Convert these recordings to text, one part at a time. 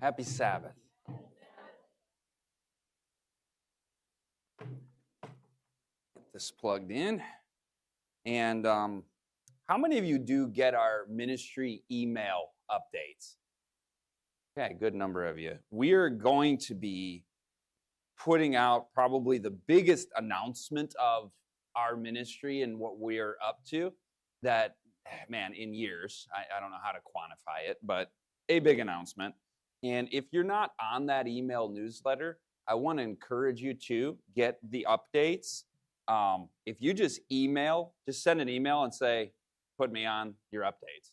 Happy Sabbath. Get this plugged in. And how many of you do get our ministry email updates? Okay, good number of you. We are going to be putting out probably the biggest announcement of our ministry and what we're up to that, man, in years. I don't know how to quantify it, but a big announcement. And if you're not on that email newsletter, I want to encourage you to get the updates. If you just send an email and say, put me on your updates.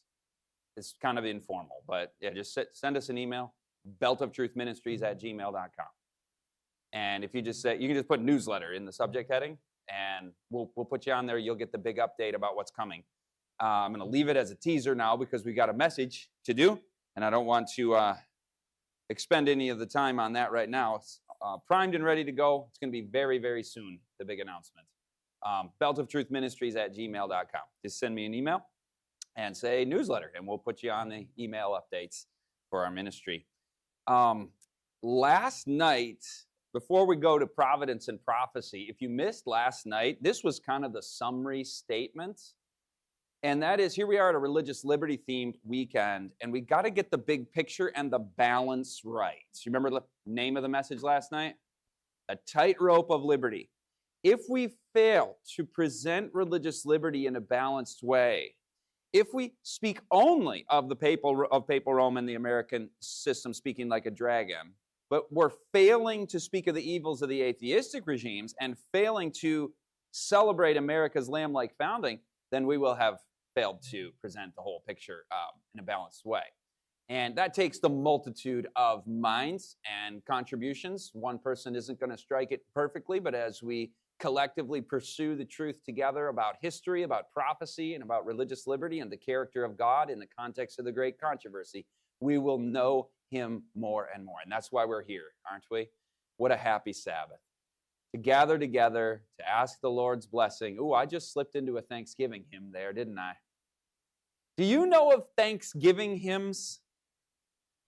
It's kind of informal, but yeah, just send us an email, beltoftruthministries@gmail.com. And if you just say, you can just put newsletter in the subject heading, and we'll put you on there. You'll get the big update about what's coming. I'm going to leave it as a teaser now because we got a message to do, and I don't want to expend any of the time on that right now. It's primed and ready to go. It's going to be very, very soon, the big announcement. beltoftruthministries@gmail.com. Just send me an email and say newsletter, and we'll put you on the email updates for our ministry. Last night, before we go to Providence and prophecy, if you missed last night, this was kind of the summary statement. And that is, here we are at a religious liberty themed weekend, and we got to get the big picture and the balance right. You remember the name of the message last night? A tightrope of liberty. If we fail to present religious liberty in a balanced way, if we speak only of papal Rome and the American system speaking like a dragon, but we're failing to speak of the evils of the atheistic regimes and failing to celebrate America's lamb-like founding, then we will have failed to present the whole picture in a balanced way. And that takes the multitude of minds and contributions. One person isn't going to strike it perfectly, but as we collectively pursue the truth together about history, about prophecy, and about religious liberty and the character of God in the context of the great controversy, we will know him more and more. And that's why we're here, aren't we? What a happy Sabbath. To gather together, to ask the Lord's blessing. Ooh, I just slipped into a Thanksgiving hymn there, didn't I? Do you know of Thanksgiving hymns?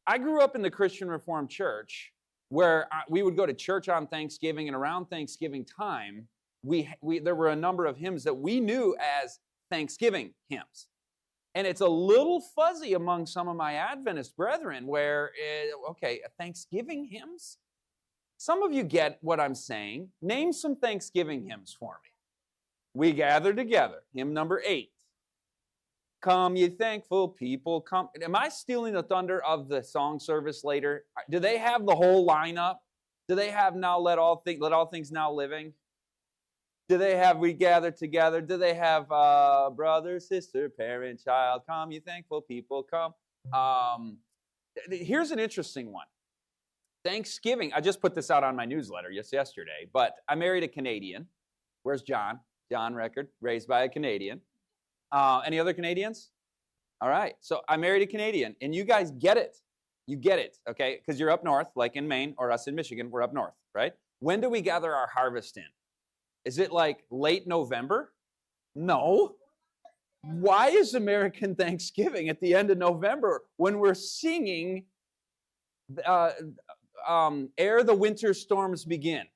I grew up in the Christian Reformed Church where we would go to church on Thanksgiving, and around Thanksgiving time, there were a number of hymns that we knew as Thanksgiving hymns. And it's a little fuzzy among some of my Adventist brethren where, Thanksgiving hymns? Some of you get what I'm saying. Name some Thanksgiving hymns for me. We gather together, hymn number 8. Come, ye thankful people, come. Am I stealing the thunder of the song service later? Do they have the whole lineup? Do they have now let all things now living? Do they have we gather together? Do they have brother, sister, parent, child? Come, ye thankful people, come. Here's an interesting one. Thanksgiving, I just put this out on my newsletter yesterday, but I married a Canadian. Where's John? John Record, raised by a Canadian. Any other Canadians? All right, so I married a Canadian, and you guys get it. You get it, okay? Because you're up north, like in Maine, or us in Michigan, we're up north, right? When do we gather our harvest in? Is it like late November? No. Why is American Thanksgiving at the end of November when we're singing Ere the Winter Storms Begin?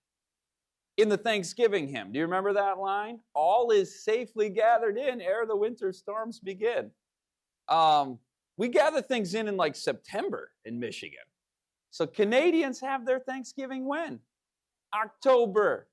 In the Thanksgiving hymn. Do you remember that line? All is safely gathered in ere the winter storms begin. We gather things in like September in Michigan. So Canadians have their Thanksgiving when? October.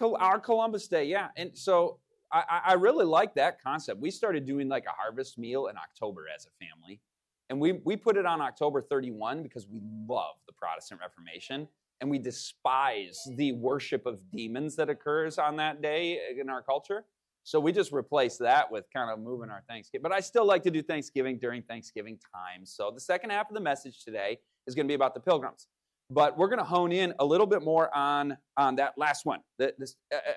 Our Columbus Day, yeah. And so I really like that concept. We started doing like a harvest meal in October as a family. And we put it on October 31 because we love the Protestant Reformation. And we despise the worship of demons that occurs on that day in our culture. So we just replace that with kind of moving our Thanksgiving. But I still like to do Thanksgiving during Thanksgiving time. So the second half of the message today is going to be about the pilgrims. But we're going to hone in a little bit more on that last one,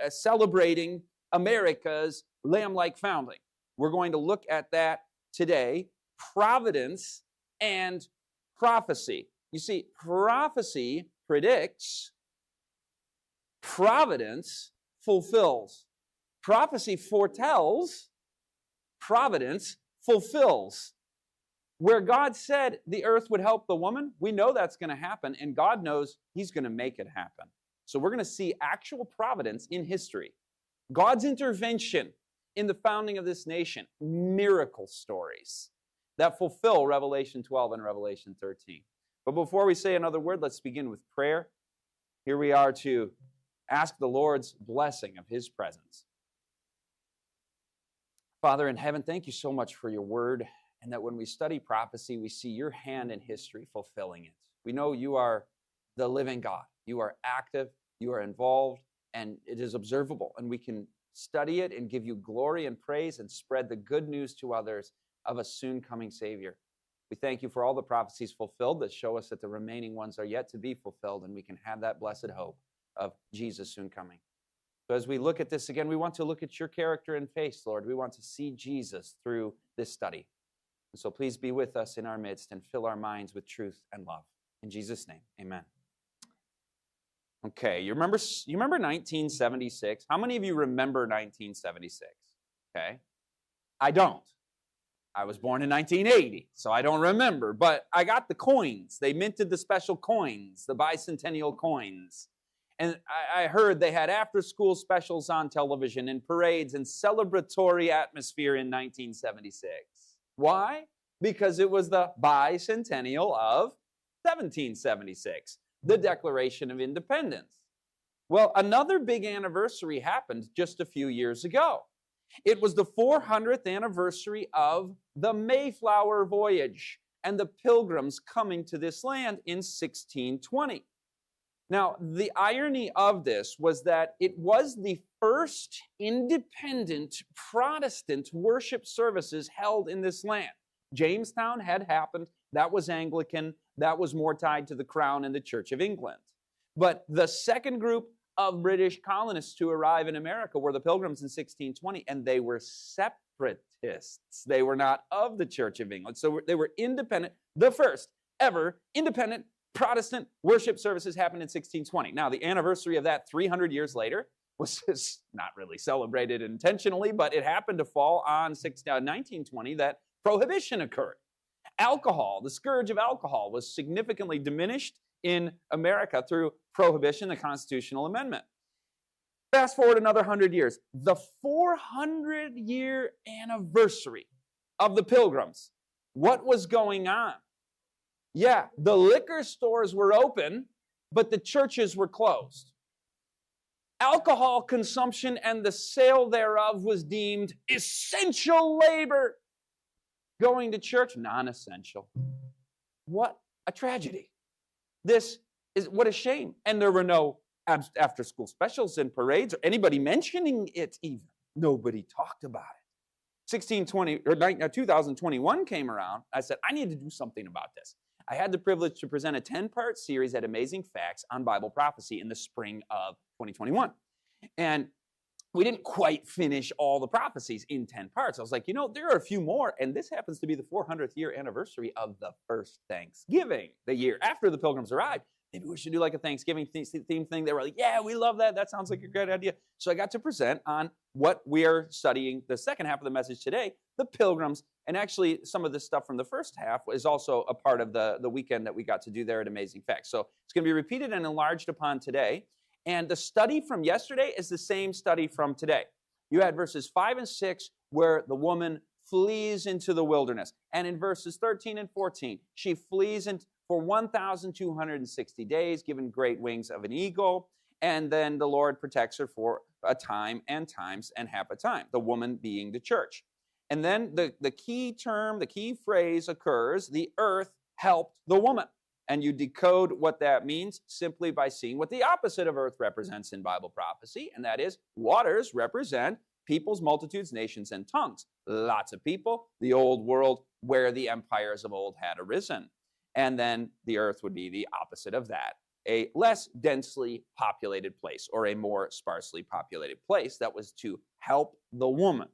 celebrating America's lamb-like founding. We're going to look at that today, providence and prophecy. You see, prophecy predicts, providence fulfills. Prophecy foretells, providence fulfills. Where God said the earth would help the woman, we know that's going to happen, and God knows he's going to make it happen. So we're going to see actual providence in history. God's intervention in the founding of this nation, miracle stories that fulfill Revelation 12 and Revelation 13. But before we say another word, let's begin with prayer. Here we are to ask the Lord's blessing of his presence. Father in heaven, thank you so much for your word, and that when we study prophecy, we see your hand in history fulfilling it. We know you are the living God. You are active, you are involved, and it is observable, and we can study it and give you glory and praise and spread the good news to others of a soon coming Savior. We thank you for all the prophecies fulfilled that show us that the remaining ones are yet to be fulfilled, and we can have that blessed hope of Jesus soon coming. So as we look at this again, we want to look at your character and face, Lord. We want to see Jesus through this study. And so please be with us in our midst and fill our minds with truth and love. In Jesus' name, amen. Okay, you remember 1976? How many of you remember 1976? Okay, I don't. I was born in 1980, so I don't remember. But I got the coins. They minted the special coins, the bicentennial coins. And I heard they had after-school specials on television and parades and celebratory atmosphere in 1976. Why? Because it was the bicentennial of 1776, the Declaration of Independence. Well, another big anniversary happened just a few years ago. It was the 400th anniversary of the Mayflower Voyage and the Pilgrims coming to this land in 1620. Now, the irony of this was that it was the first independent Protestant worship services held in this land. Jamestown had happened. That was Anglican. That was more tied to the Crown and the Church of England. But the second group of British colonists to arrive in America were the Pilgrims in 1620, and they were separatists. They were not of the Church of England. So they were independent. The first ever independent Protestant worship services happened in 1620. Now, the anniversary of that 300 years later was not really celebrated intentionally, but it happened to fall on 1920 that Prohibition occurred. Alcohol, the scourge of alcohol, was significantly diminished in America through Prohibition, the constitutional amendment. Fast forward another 100 years. The 400-year anniversary of the Pilgrims. What was going on? Yeah, the liquor stores were open, but the churches were closed. Alcohol consumption and the sale thereof was deemed essential labor. Going to church, non-essential. What a tragedy. This is, what a shame. And there were no after-school specials and parades or anybody mentioning it even. Nobody talked about it. 2021 came around. I said, I need to do something about this. I had the privilege to present a 10-part series at Amazing Facts on Bible prophecy in the spring of 2021. And we didn't quite finish all the prophecies in 10 parts. I was like, there are a few more, and this happens to be the 400th year anniversary of the first Thanksgiving, the year after the Pilgrims arrived. Maybe we should do like a Thanksgiving theme thing. They were like, yeah, we love that. That sounds like a great idea. So I got to present on what we are studying the second half of the message today, the Pilgrims. And actually, some of this stuff from the first half is also a part of the weekend that we got to do there at Amazing Facts. So it's going to be repeated and enlarged upon today. And the study from yesterday is the same study from today. You had verses 5 and 6 where the woman flees into the wilderness. And in verses 13 and 14, she flees for 1,260 days, given great wings of an eagle. And then the Lord protects her for a time and times and half a time, the woman being the church. And then the key term, the key phrase occurs, the earth helped the woman. And you decode what that means simply by seeing what the opposite of earth represents in Bible prophecy, and that is waters represent peoples, multitudes, nations, and tongues. Lots of people, the old world where the empires of old had arisen. And then the earth would be the opposite of that, a less densely populated place or a more sparsely populated place that was to help the woman.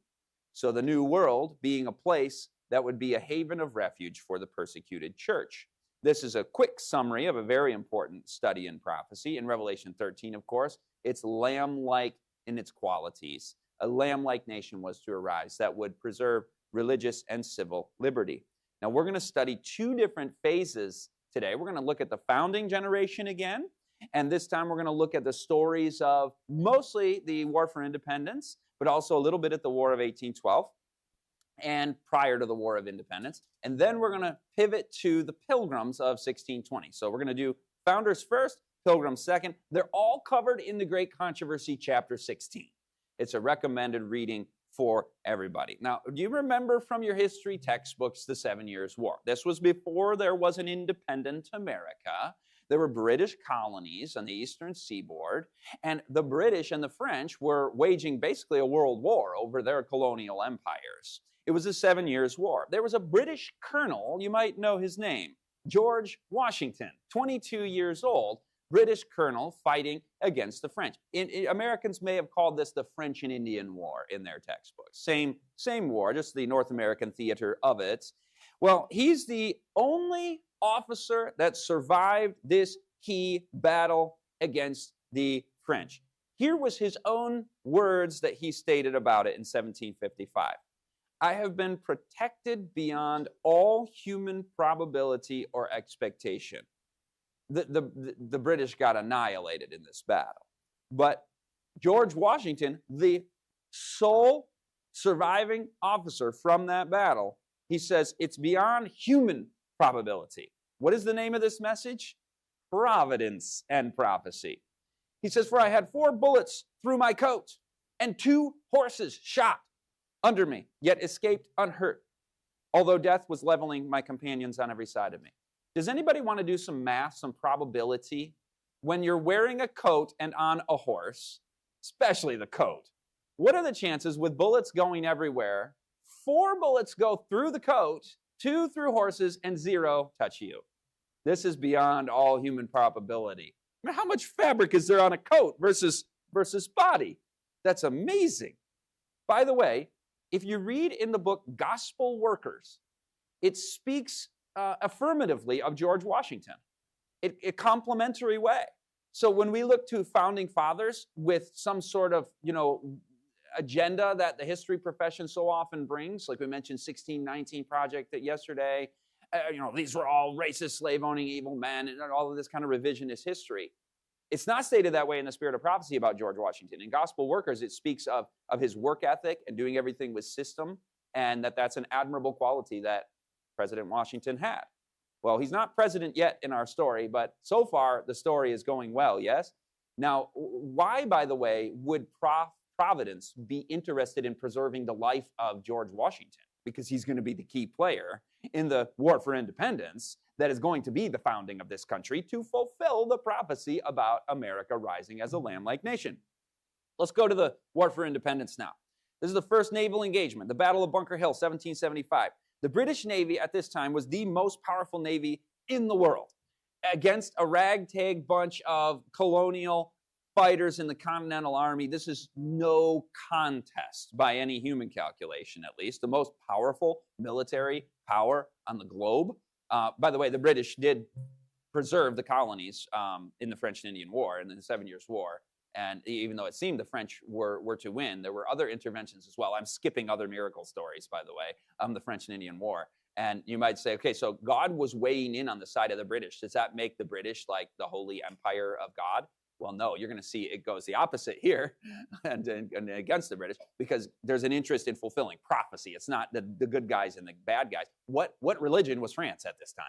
So the new world being a place that would be a haven of refuge for the persecuted church. This is a quick summary of a very important study in prophecy. In Revelation 13, of course, it's lamb-like in its qualities. A lamb-like nation was to arise that would preserve religious and civil liberty. Now, we're going to study two different phases today. We're going to look at the founding generation again, and this time we're going to look at the stories of mostly the War for Independence, but also a little bit at the War of 1812 and prior to the War of Independence. And then we're going to pivot to the Pilgrims of 1620. So we're going to do Founders first, Pilgrims second. They're all covered in the Great Controversy, chapter 16. It's a recommended reading for everybody. Now, do you remember from your history textbooks the 7 Years' War? This was before there was an independent America. There were British colonies on the eastern seaboard, and the British and the French were waging basically a world war over their colonial empires. It was a 7 Years' War. There was a British colonel, you might know his name, George Washington, 22 years old, British colonel fighting against the French. Americans may have called this the French and Indian War in their textbooks. Same war, just the North American theater of it. Well, he's the only officer that survived this key battle against the French. Here was his own words that he stated about it in 1755. I have been protected beyond all human probability or expectation. The British got annihilated in this battle. But George Washington, the sole surviving officer from that battle, he says it's beyond human probability. What is the name of this message? Providence and prophecy. He says, for I had 4 bullets through my coat and 2 horses shot under me, yet escaped unhurt, although death was leveling my companions on every side of me. Does anybody want to do some math, some probability? When you're wearing a coat and on a horse, especially the coat, what are the chances with bullets going everywhere? 4 bullets go through the coat, 2 through horses, and 0 touch you. This is beyond all human probability. I mean, how much fabric is there on a coat versus body? That's amazing. By the way, if you read in the book Gospel Workers, it speaks affirmatively of George Washington in a complimentary way. So when we look to founding fathers with some sort of, agenda that the history profession so often brings, like we mentioned 1619 Project yesterday, these were all racist, slave-owning, evil men, and all of this kind of revisionist history. It's not stated that way in the Spirit of Prophecy about George Washington. In Gospel Workers, it speaks of his work ethic and doing everything with system, and that's an admirable quality that President Washington had. Well, he's not president yet in our story, but so far the story is going well, yes? Now, why, by the way, would Providence be interested in preserving the life of George Washington? Because he's going to be the key player in the War for Independence that is going to be the founding of this country to fulfill the prophecy about America rising as a lamb-like nation. Let's go to the War for Independence now. This is the first naval engagement, the Battle of Bunker Hill, 1775. The British Navy at this time was the most powerful navy in the world against a ragtag bunch of colonial fighters in the Continental Army. This is no contest by any human calculation, at least. The most powerful military power on the globe. By the way, the British did preserve the colonies in the French and Indian War and in the 7 Years' War. And even though it seemed the French were to win, there were other interventions as well. I'm skipping other miracle stories, by the way, the French and Indian War. And you might say, okay, so God was weighing in on the side of the British. Does that make the British like the holy empire of God? Well, no, you're going to see it goes the opposite here and against the British, because there's an interest in fulfilling prophecy. It's not the good guys and the bad guys. What religion was France at this time?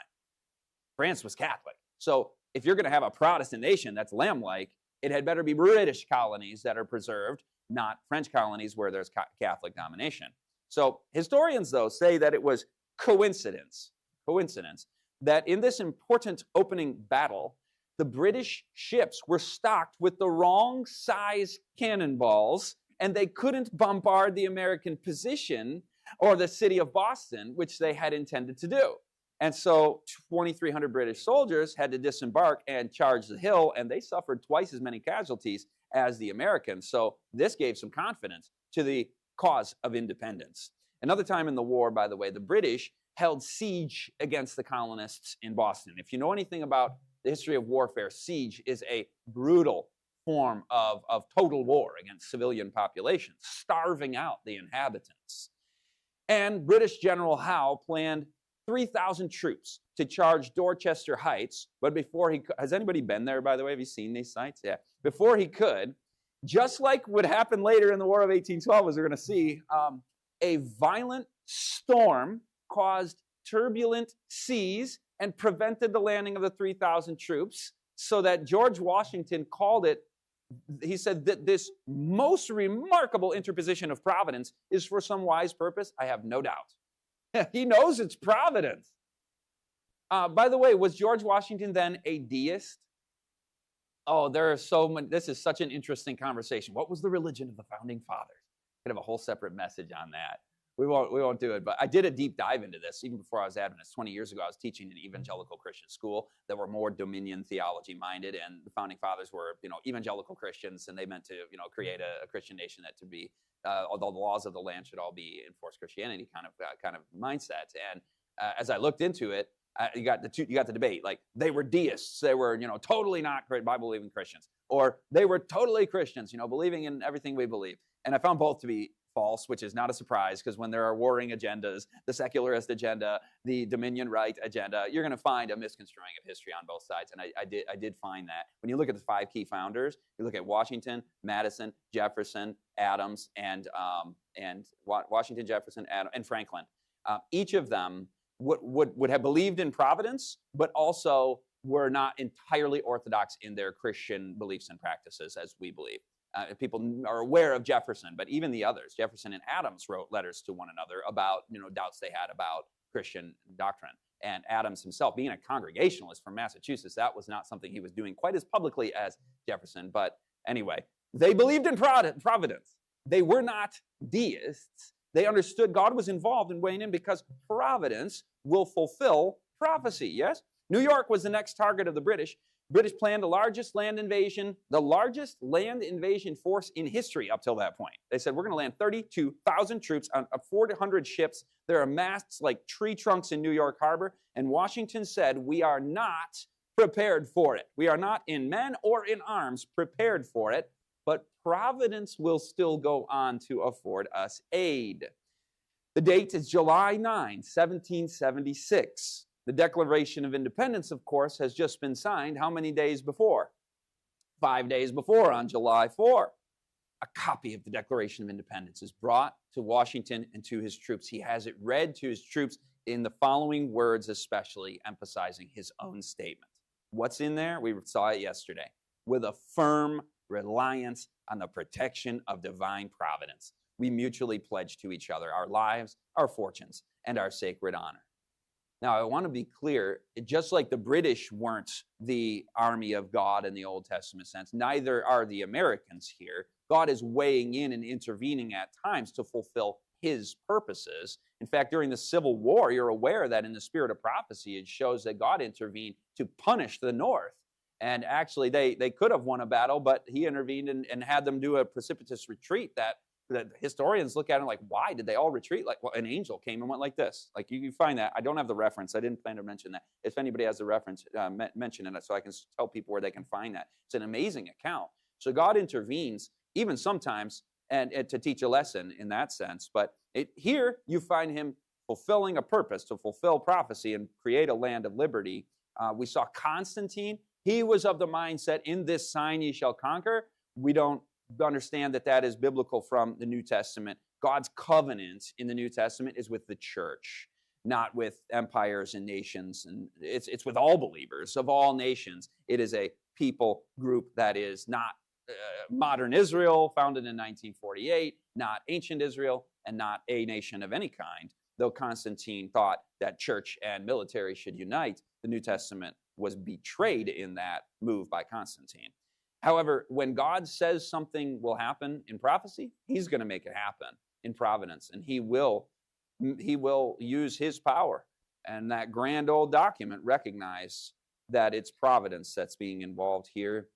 France was Catholic. So if you're going to have a Protestant nation that's lamb-like, it had better be British colonies that are preserved, not French colonies where there's Catholic domination. So historians, though, say that it was coincidence that in this important opening battle, the British ships were stocked with the wrong size cannonballs, and they couldn't bombard the American position or the city of Boston, which they had intended to do. And so 2,300 British soldiers had to disembark and charge the hill, and they suffered twice as many casualties as the Americans. So this gave some confidence to the cause of independence. Another time in the war, by the way, the British held siege against the colonists in Boston. If you know anything about the history of warfare, siege is a brutal form of total war against civilian populations, starving out the inhabitants. And British General Howe planned 3,000 troops to charge Dorchester Heights, but before he has anybody been there, by the way? Have you seen these sites? Yeah. Before he could, just like would happen later in the War of 1812, as we're going to see, a violent storm caused turbulent seas and prevented the landing of the 3,000 troops, so that George Washington called it, he said that this most remarkable interposition of providence is for some wise purpose. I have no doubt. He knows it's providence. By the way, was George Washington then a deist? Oh, there are so many. This is such an interesting conversation. What was the religion of the founding fathers? Could have a whole separate message on that. We won't do it, but I did a deep dive into this even before I was Adventist. 20 years ago, I was teaching an evangelical Christian school that were more dominion theology minded, and the founding fathers were, evangelical Christians, and they meant to, create a Christian nation that to be, although the laws of the land should all be enforced Christianity kind of mindset. And as I looked into it, you got the debate. Like, they were deists, they were, totally not Bible-believing Christians, or they were totally Christians, believing in everything we believe. And I found both to be false, which is not a surprise, because when there are warring agendas, the secularist agenda, the dominion right agenda, you're going to find a misconstruing of history on both sides. And I did find that. When you look at the 5 key founders, you look at Washington, Madison, Jefferson, Adams, and Washington, Jefferson, Adams, and Franklin. Each of them would have believed in providence, but also were not entirely orthodox in their Christian beliefs and practices as we believe. People are aware of Jefferson, but even the others, Jefferson and Adams, wrote letters to one another about doubts they had about Christian doctrine. And Adams himself, being a Congregationalist from Massachusetts, that was not something he was doing quite as publicly as Jefferson. But anyway, they believed in providence. They were not deists. They understood God was involved in weighing in because providence will fulfill prophecy. Yes, New York was the next target of the British. British planned the largest land invasion force in history up till that point. They said, we're going to land 32,000 troops on 400 ships. There are masts like tree trunks in New York Harbor. And Washington said, we are not prepared for it. We are not in men or in arms prepared for it, but providence will still go on to afford us aid. The date is July 9, 1776. The Declaration of Independence, of course, has just been signed how many days before? 5 days before, on July 4. A copy of the Declaration of Independence is brought to Washington and to his troops. He has it read to his troops in the following words, especially emphasizing his own statement. What's in there? We saw it yesterday. With a firm reliance on the protection of divine providence, we mutually pledge to each other our lives, our fortunes, and our sacred honor. Now, I want to be clear, just like the British weren't the army of God in the Old Testament sense, neither are the Americans here. God is weighing in and intervening at times to fulfill his purposes. In fact, during the Civil War, you're aware that in the spirit of prophecy, it shows that God intervened to punish the North. And actually, they could have won a battle, but he intervened and had them do a precipitous retreat that historians look at it like, why did they all retreat? Like, well, an angel came and went like this. Like, you find that. I don't have the reference. I didn't plan to mention that. If anybody has the reference, mention it so I can tell people where they can find that. It's an amazing account. So God intervenes even sometimes and to teach a lesson in that sense. But here you find him fulfilling a purpose to fulfill prophecy and create a land of liberty. We saw Constantine. He was of the mindset, in this sign ye shall conquer. We don't understand that is biblical from the New Testament. God's covenant in the New Testament is with the church, not with empires and nations. And it's with all believers of all nations. It is a people group that is not modern Israel, founded in 1948, not ancient Israel, and not a nation of any kind. Though Constantine thought that church and military should unite, the New Testament was betrayed in that move by Constantine. However, when God says something will happen in prophecy, he's going to make it happen in providence, and he will use his power. And that grand old document recognized that it's providence that's being involved here.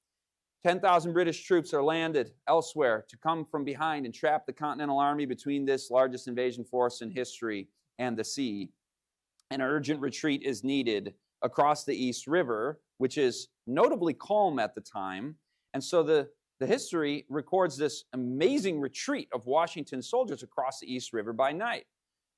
10,000 British troops are landed elsewhere to come from behind and trap the Continental Army between this largest invasion force in history and the sea. An urgent retreat is needed across the East River, which is notably calm at the time. And so the history records this amazing retreat of Washington's soldiers across the East River by night.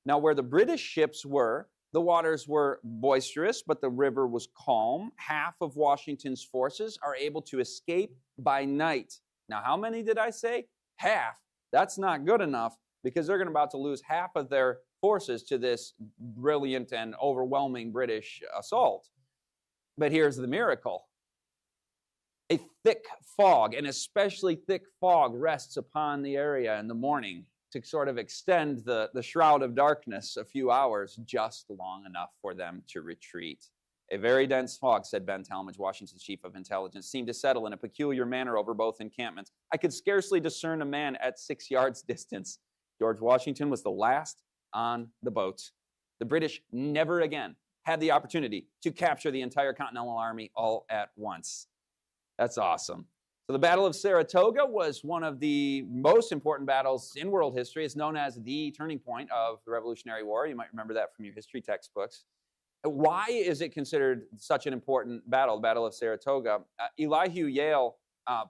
Now, where the British ships were, The waters were boisterous, but the river was calm. Half of Washington's forces are able to escape by night. Now, how many did I say? Half. That's not good enough because they're about to lose half of their forces to this brilliant and overwhelming British assault. But here's the miracle. A thick fog, an especially thick fog, rests upon the area in the morning to sort of extend the shroud of darkness a few hours, just long enough for them to retreat. A very dense fog, said Ben Talmadge, Washington's chief of intelligence, seemed to settle in a peculiar manner over both encampments. I could scarcely discern a man at 6 yards distance. George Washington was the last on the boat. The British never again had the opportunity to capture the entire Continental Army all at once. That's awesome. So the Battle of Saratoga was one of the most important battles in world history. It's known as the turning point of the Revolutionary War. You might remember that from your history textbooks. Why is it considered such an important battle, the Battle of Saratoga? Elihu Yale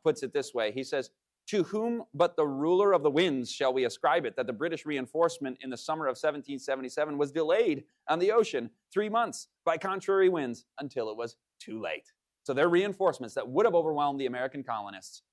puts it this way. He says, "To whom but the ruler of the winds shall we ascribe it that the British reinforcement in the summer of 1777 was delayed on the ocean 3 months by contrary winds until it was too late?" So their reinforcements that would have overwhelmed the American colonists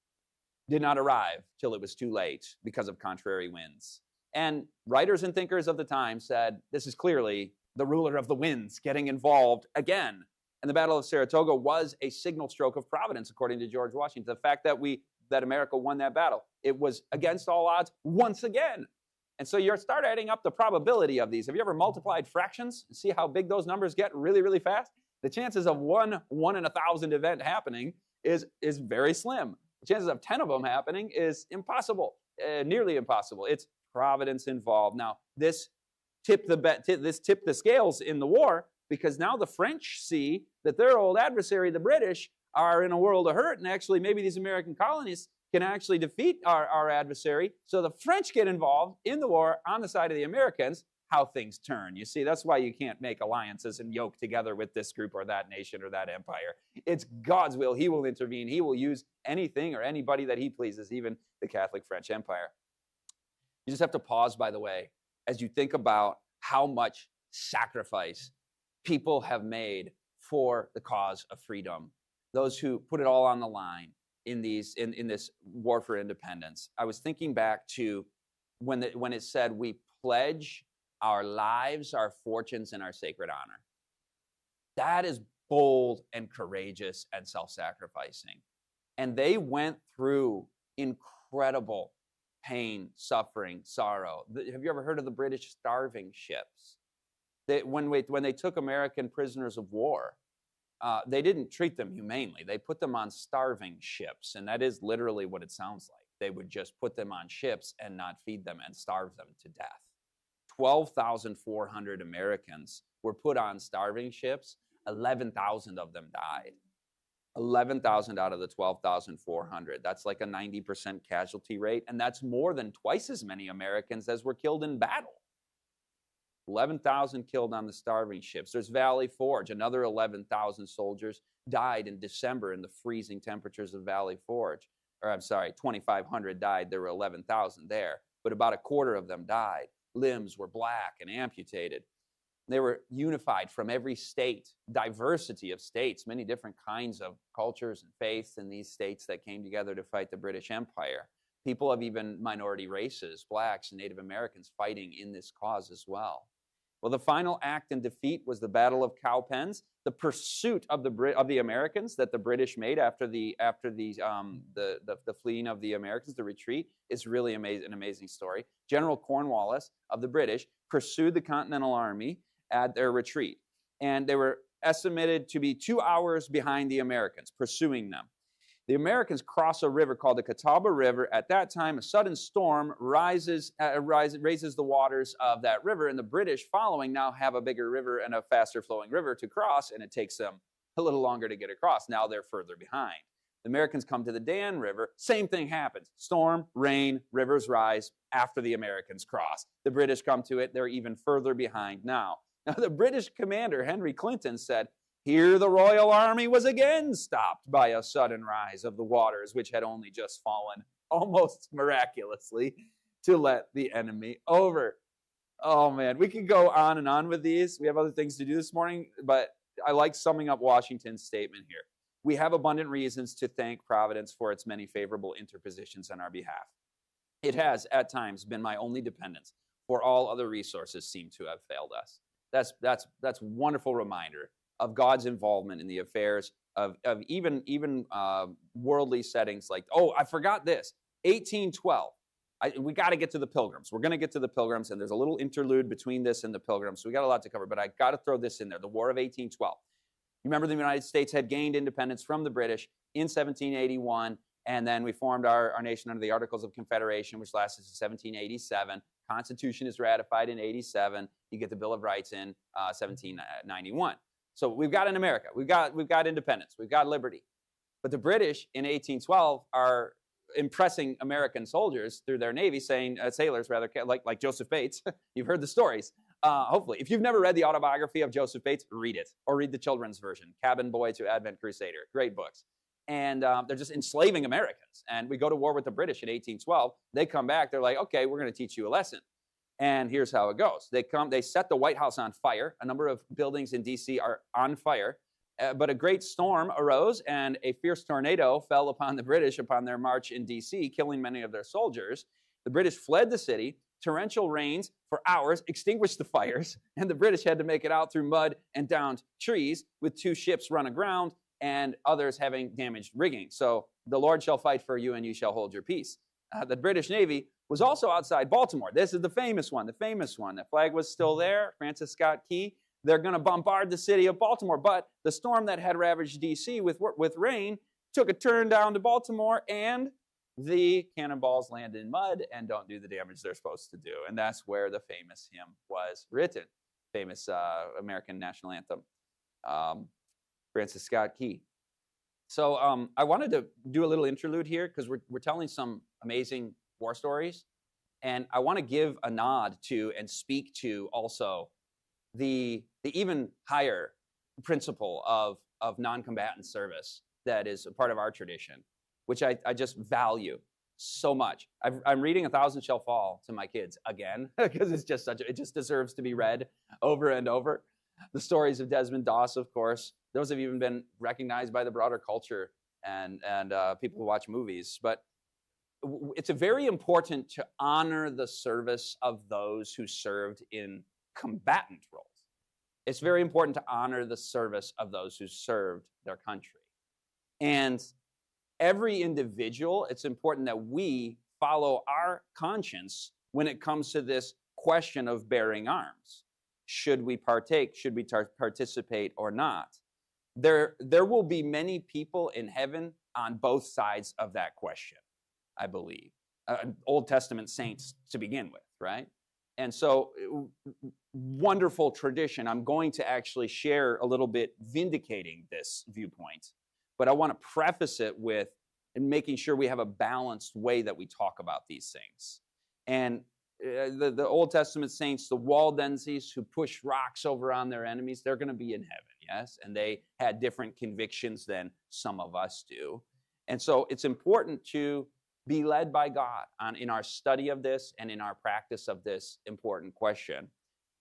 did not arrive till it was too late because of contrary winds. And writers and thinkers of the time said, this is clearly the ruler of the winds getting involved again. And the Battle of Saratoga was a signal stroke of Providence, according to George Washington. The fact that America won that battle, it was against all odds once again. And so you start adding up the probability of these. Have you ever multiplied fractions and see how big those numbers get really, really fast? The chances of one in 1,000 event happening is very slim. The chances of 10 of them happening is impossible, nearly impossible. It's Providence involved. Now, this tipped the scales in the war because now the French see that their old adversary, the British, are in a world of hurt, and actually maybe these American colonists can actually defeat our adversary. So the French get involved in the war on the side of the Americans. How things turn. You see, that's why you can't make alliances and yoke together with this group or that nation or that empire. It's God's will. He will intervene. He will use anything or anybody that he pleases, even the Catholic French Empire. You just have to pause, by the way, as you think about how much sacrifice people have made for the cause of freedom. Those who put it all on the line in this war for independence. I was thinking back to when it said we pledge our lives, our fortunes, and our sacred honor. That is bold and courageous and self-sacrificing. And they went through incredible pain, suffering, sorrow. Have you ever heard of the British starving ships? When they took American prisoners of war, they didn't treat them humanely. They put them on starving ships, and that is literally what it sounds like. They would just put them on ships and not feed them and starve them to death. 12,400 Americans were put on starving ships. 11,000 of them died. 11,000 out of the 12,400. That's like a 90% casualty rate, and that's more than twice as many Americans as were killed in battle. 11,000 killed on the starving ships. There's Valley Forge. Another 11,000 soldiers died in December in the freezing temperatures of Valley Forge. 2,500 died. There were 11,000 there, but about a quarter of them died. Limbs were black and amputated. They were unified from every state, diversity of states, many different kinds of cultures and faiths in these states that came together to fight the British Empire. People of even minority races, blacks and Native Americans, fighting in this cause as well. Well, the final act and defeat was the Battle of Cowpens, the pursuit of the Americans that the British made after the fleeing of the Americans, the retreat, is really an amazing story. General Cornwallis of the British pursued the Continental Army at their retreat, and they were estimated to be 2 hours behind the Americans, pursuing them. The Americans cross a river called the Catawba River. At that time, a sudden storm raises the waters of that river, and the British following now have a bigger river and a faster flowing river to cross, and it takes them a little longer to get across. Now they're further behind. The Americans come to the Dan River. Same thing happens. Storm, rain, rivers rise after the Americans cross. The British come to it. They're even further behind now. Now, the British commander, Henry Clinton, said, "Here the Royal Army was again stopped by a sudden rise of the waters, which had only just fallen, almost miraculously, to let the enemy over." Oh, man, we can go on and on with these. We have other things to do this morning, but I like summing up Washington's statement here. We have abundant reasons to thank Providence for its many favorable interpositions on our behalf. It has, at times, been my only dependence, for all other resources seem to have failed us. That's wonderful reminder of God's involvement in the affairs of even worldly settings like, oh, I forgot this, 1812. We got to get to the Pilgrims. We're going to get to the Pilgrims, and there's a little interlude between this and the Pilgrims, so we got a lot to cover, but I got to throw this in there, the War of 1812. You remember the United States had gained independence from the British in 1781, and then we formed our nation under the Articles of Confederation, which lasted to 1787. Constitution is ratified in 87. You get the Bill of Rights in 1791. So we've got in America, we've got independence, we've got liberty. But the British in 1812 are impressing American soldiers through their navy, saying, sailors rather, like Joseph Bates. You've heard the stories. Hopefully, if you've never read the autobiography of Joseph Bates, read it, or read the children's version, Cabin Boy to Advent Crusader. Great books. And they're just enslaving Americans. And we go to war with the British in 1812. They come back. They're like, okay, we're going to teach you a lesson. And here's how it goes. They set the White House on fire. A number of buildings in D.C. are on fire. But a great storm arose, and a fierce tornado fell upon the British upon their march in D.C., killing many of their soldiers. The British fled the city. Torrential rains for hours extinguished the fires, and the British had to make it out through mud and downed trees with 2 ships run aground and others having damaged rigging. So the Lord shall fight for you, and you shall hold your peace. The British Navy was also outside Baltimore. This is the famous one. The flag was still there, Francis Scott Key. They're going to bombard the city of Baltimore, but the storm that had ravaged D.C. with rain took a turn down to Baltimore, and the cannonballs land in mud and don't do the damage they're supposed to do. And that's where the famous hymn was written, famous American national anthem, Francis Scott Key. So I wanted to do a little interlude here because we're telling some amazing war stories. And I want to give a nod to and speak to also the even higher principle of non-combatant service that is a part of our tradition, which I just value so much. I'm reading 1,000 Shall Fall to my kids again because it's just it just deserves to be read over and over. The stories of Desmond Doss, of course, those have even been recognized by the broader culture and people who watch movies. But it's very important to honor the service of those who served in combatant roles. It's very important to honor the service of those who served their country. And every individual, it's important that we follow our conscience when it comes to this question of bearing arms. Should we partake? Should we participate or not? There will be many people in heaven on both sides of that question, I believe. Old Testament saints to begin with, right? And so, wonderful tradition. I'm going to actually share a little bit vindicating this viewpoint, but I want to preface it with making sure we have a balanced way that we talk about these things. And the Old Testament saints, the Waldenses who push rocks over on their enemies, they're going to be in heaven, yes? And they had different convictions than some of us do. And so it's important to be led by God in our study of this and in our practice of this important question.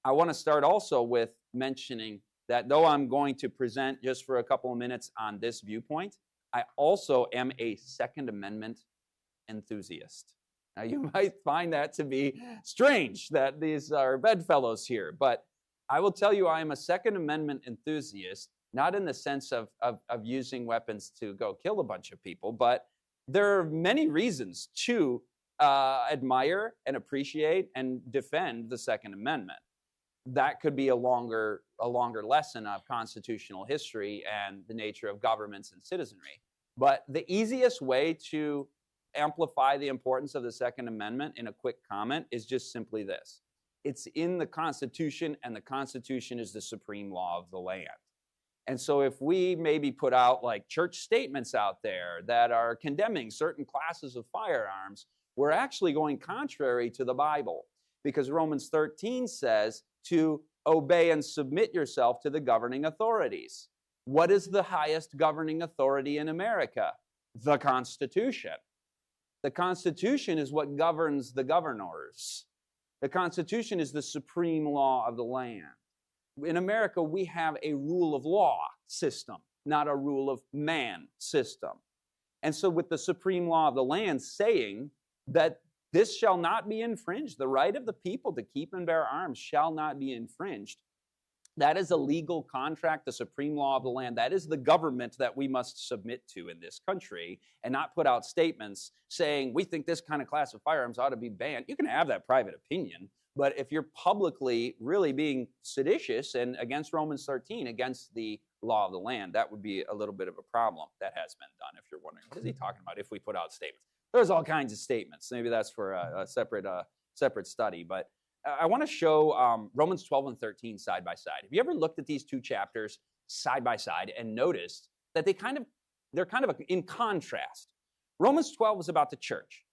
I want to start also with mentioning that though I'm going to present just for a couple of minutes on this viewpoint, I also am a Second Amendment enthusiast. Now, you might find that to be strange that these are bedfellows here, but I will tell you I am a Second Amendment enthusiast, not in the sense of using weapons to go kill a bunch of people, but there are many reasons to admire and appreciate and defend the Second Amendment. That could be a longer lesson of constitutional history and the nature of governments and citizenry. But the easiest way to amplify the importance of the Second Amendment in a quick comment is just simply this. It's in the Constitution, and the Constitution is the supreme law of the land. And so if we maybe put out like church statements out there that are condemning certain classes of firearms, we're actually going contrary to the Bible, because Romans 13 says to obey and submit yourself to the governing authorities. What is the highest governing authority in America? The Constitution. The Constitution is what governs the governors. The Constitution is the supreme law of the land. In America, we have a rule of law system, not a rule of man system. And so with the supreme law of the land saying that this shall not be infringed, the right of the people to keep and bear arms shall not be infringed, that is a legal contract, the supreme law of the land. That is the government that we must submit to in this country and not put out statements saying we think this kind of class of firearms ought to be banned. You can have that private opinion, but if you're publicly really being seditious and against Romans 13, against the law of the land, that would be a little bit of a problem. That has been done, if you're wondering. What is he talking about if we put out statements? There's all kinds of statements. Maybe that's for a separate study, but I want to show Romans 12 and 13 side by side. Have you ever looked at these two chapters side by side and noticed that they're kind of in contrast? Romans 12 is about the church.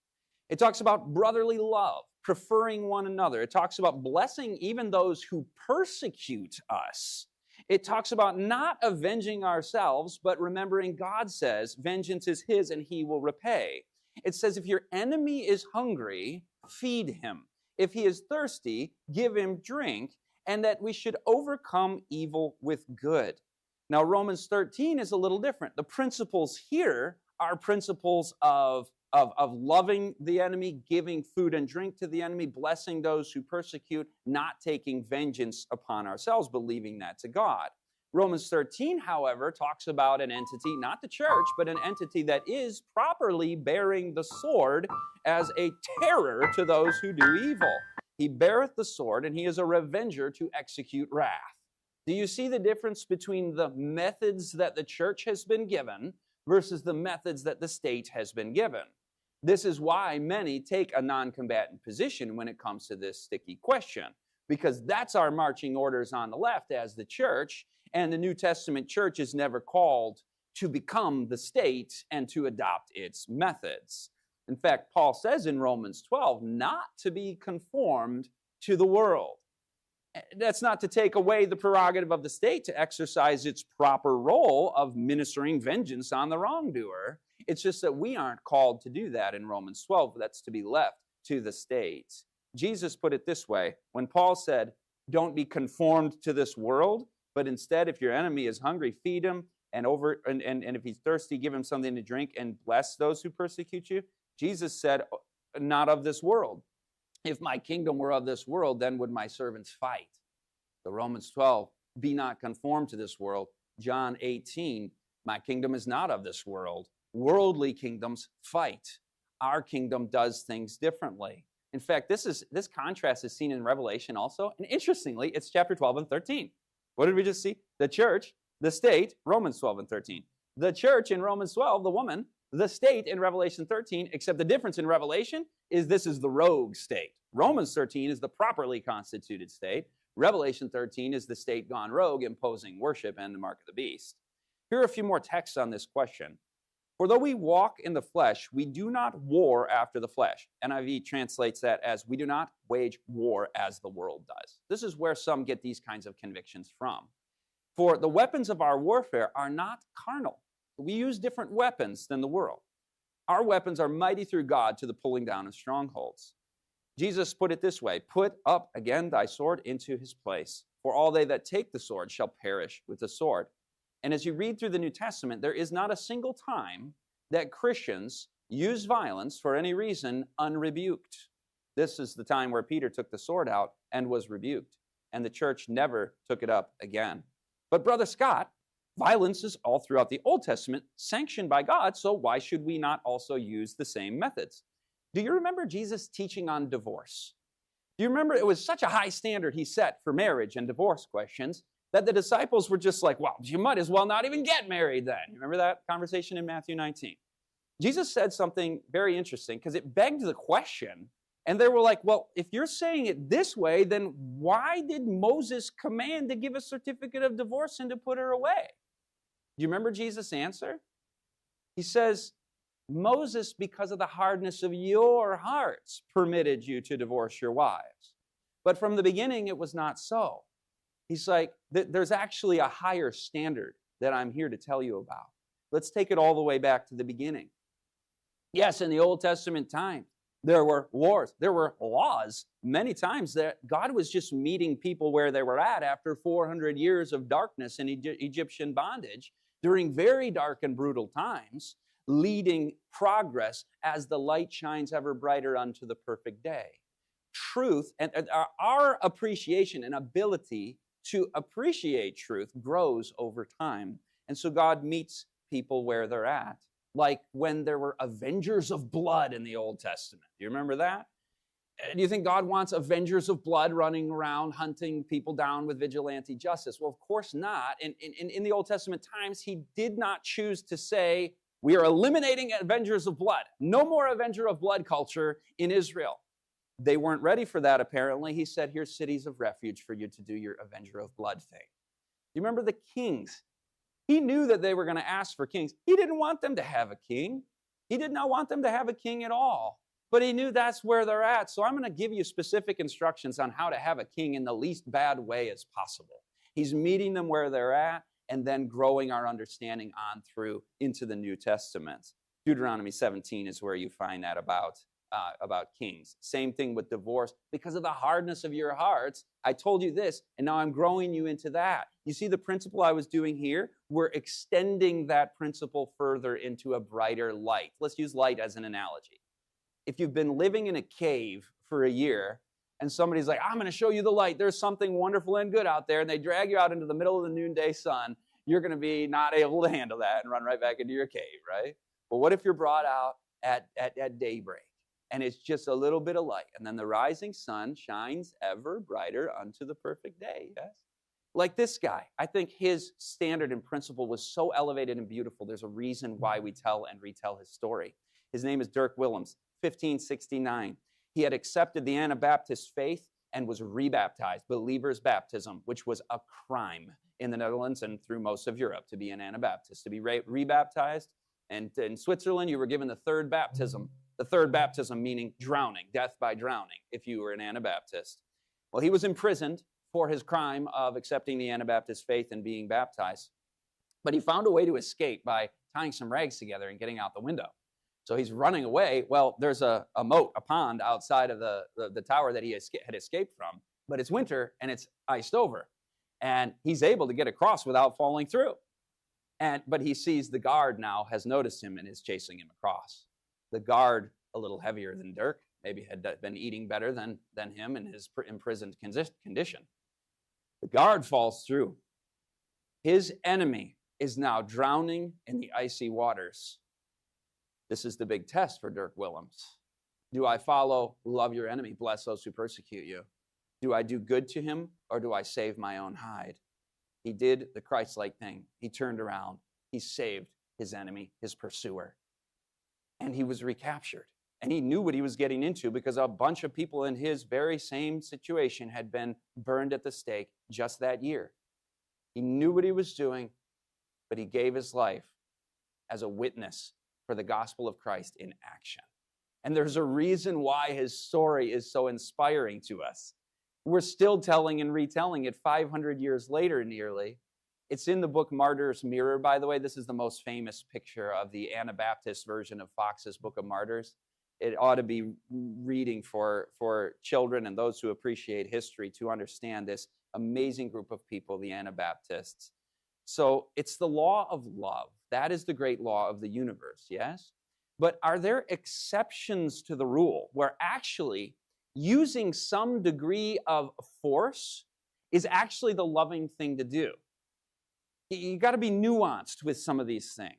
It talks about brotherly love, preferring one another. It talks about blessing even those who persecute us. It talks about not avenging ourselves, but remembering God says, vengeance is his and he will repay. It says if your enemy is hungry, feed him. If he is thirsty, give him drink, and that we should overcome evil with good. Now, Romans 13 is a little different. The principles here are principles of loving the enemy, giving food and drink to the enemy, blessing those who persecute, not taking vengeance upon ourselves, but leaving that to God. Romans 13, however, talks about an entity, not the church, but an entity that is properly bearing the sword as a terror to those who do evil. He beareth the sword, and he is a revenger to execute wrath. Do you see the difference between the methods that the church has been given versus the methods that the state has been given? This is why many take a non-combatant position when it comes to this sticky question, because that's our marching orders on the left as the church, and the New Testament church is never called to become the state and to adopt its methods. In fact, Paul says in Romans 12, not to be conformed to the world. That's not to take away the prerogative of the state to exercise its proper role of ministering vengeance on the wrongdoer. It's just that we aren't called to do that in Romans 12. That's to be left to the state. Jesus put it this way. When Paul said, don't be conformed to this world, but instead, if your enemy is hungry, feed him, and if he's thirsty, give him something to drink, and bless those who persecute you. Jesus said, not of this world. If my kingdom were of this world, then would my servants fight. So Romans 12, be not conformed to this world. John 18, my kingdom is not of this world. Worldly kingdoms fight. Our kingdom does things differently. In fact, this contrast is seen in Revelation also. And interestingly, it's chapter 12 and 13. What did we just see? The church, the state, Romans 12 and 13. The church in Romans 12, the woman, the state in Revelation 13, except the difference in Revelation is this is the rogue state. Romans 13 is the properly constituted state. Revelation 13 is the state gone rogue, imposing worship and the mark of the beast. Here are a few more texts on this question. For though we walk in the flesh, we do not war after the flesh. NIV translates that as we do not wage war as the world does. This is where some get these kinds of convictions from. For the weapons of our warfare are not carnal. We use different weapons than the world. Our weapons are mighty through God to the pulling down of strongholds. Jesus put it this way, put up again thy sword into his place, for all they that take the sword shall perish with the sword. And as you read through the New Testament, there is not a single time that Christians use violence for any reason unrebuked. This is the time where Peter took the sword out and was rebuked, and the church never took it up again. But Brother Scott, violence is all throughout the Old Testament sanctioned by God, so why should we not also use the same methods? Do you remember Jesus teaching on divorce? Do you remember it was such a high standard he set for marriage and divorce questions that the disciples were just like, well, you might as well not even get married then. You remember that conversation in Matthew 19? Jesus said something very interesting because it begged the question. And they were like, well, if you're saying it this way, then why did Moses command to give a certificate of divorce and to put her away? Do you remember Jesus' answer? He says, Moses, because of the hardness of your hearts, permitted you to divorce your wives. But from the beginning, it was not so. He's like, there's actually a higher standard that I'm here to tell you about. Let's take it all the way back to the beginning. Yes, in the Old Testament time, There were wars. There were laws. Many times that God was just meeting people where they were at after 400 years of darkness and Egyptian bondage during very dark and brutal times, leading progress as the light shines ever brighter unto the perfect day. Truth and our appreciation and ability to appreciate truth grows over time. And so God meets people where they're at. Like when there were avengers of blood in the Old Testament. Do you remember that? Do you think God wants avengers of blood running around hunting people down with vigilante justice? Well, of course not. In the Old Testament times, he did not choose to say, we are eliminating avengers of blood. No more avenger of blood culture in Israel. They weren't ready for that, apparently. He said, here's cities of refuge for you to do your avenger of blood thing. Do you remember the kings? He knew that they were going to ask for kings. He didn't want them to have a king. He did not want them to have a king at all. But he knew that's where they're at. So I'm going to give you specific instructions on how to have a king in the least bad way as possible. He's meeting them where they're at and then growing our understanding on through into the New Testament. Deuteronomy 17 is where you find that about kings. Same thing with divorce. Because of the hardness of your hearts, I told you this, and now I'm growing you into that. You see the principle I was doing here? We're extending that principle further into a brighter light. Let's use light as an analogy. If you've been living in a cave for a year, and somebody's like, I'm going to show you the light. There's something wonderful and good out there, and they drag you out into the middle of the noonday sun, you're going to be not able to handle that and run right back into your cave, right? But what if you're brought out at daybreak? And it's just a little bit of light. And then the rising sun shines ever brighter unto the perfect day, yes? Like this guy, I think his standard and principle was so elevated and beautiful. There's a reason why we tell and retell his story. His name is Dirk Willems, 1569. He had accepted the Anabaptist faith and was rebaptized, believer's baptism, which was a crime in the Netherlands and through most of Europe to be an Anabaptist. To be rebaptized, and in Switzerland, you were given the third baptism. The third baptism meaning drowning, death by drowning, if you were an Anabaptist. Well, he was imprisoned for his crime of accepting the Anabaptist faith and being baptized. But he found a way to escape by tying some rags together and getting out the window. So he's running away. Well, there's a moat, a pond outside of the tower that he had escaped from. But it's winter and it's iced over. And he's able to get across without falling through. But he sees the guard now has noticed him and is chasing him across. The guard, a little heavier than Dirk, maybe had been eating better than him in his imprisoned condition. The guard falls through. His enemy is now drowning in the icy waters. This is the big test for Dirk Willems. Do I follow, love your enemy, bless those who persecute you? Do I do good to him, or do I save my own hide? He did the Christ-like thing. He turned around. He saved his enemy, his pursuer. And he was recaptured. And he knew what he was getting into because a bunch of people in his very same situation had been burned at the stake just that year. He knew what he was doing, but he gave his life as a witness for the gospel of Christ in action. And there's a reason why his story is so inspiring to us. We're still telling and retelling it 500 years later nearly. It's in the book Martyr's Mirror, by the way. This is the most famous picture of the Anabaptist version of Fox's Book of Martyrs. It ought to be reading for children and those who appreciate history to understand this amazing group of people, the Anabaptists. So it's the law of love. That is the great law of the universe, yes? But are there exceptions to the rule where actually using some degree of force is actually the loving thing to do? You got to be nuanced with some of these things.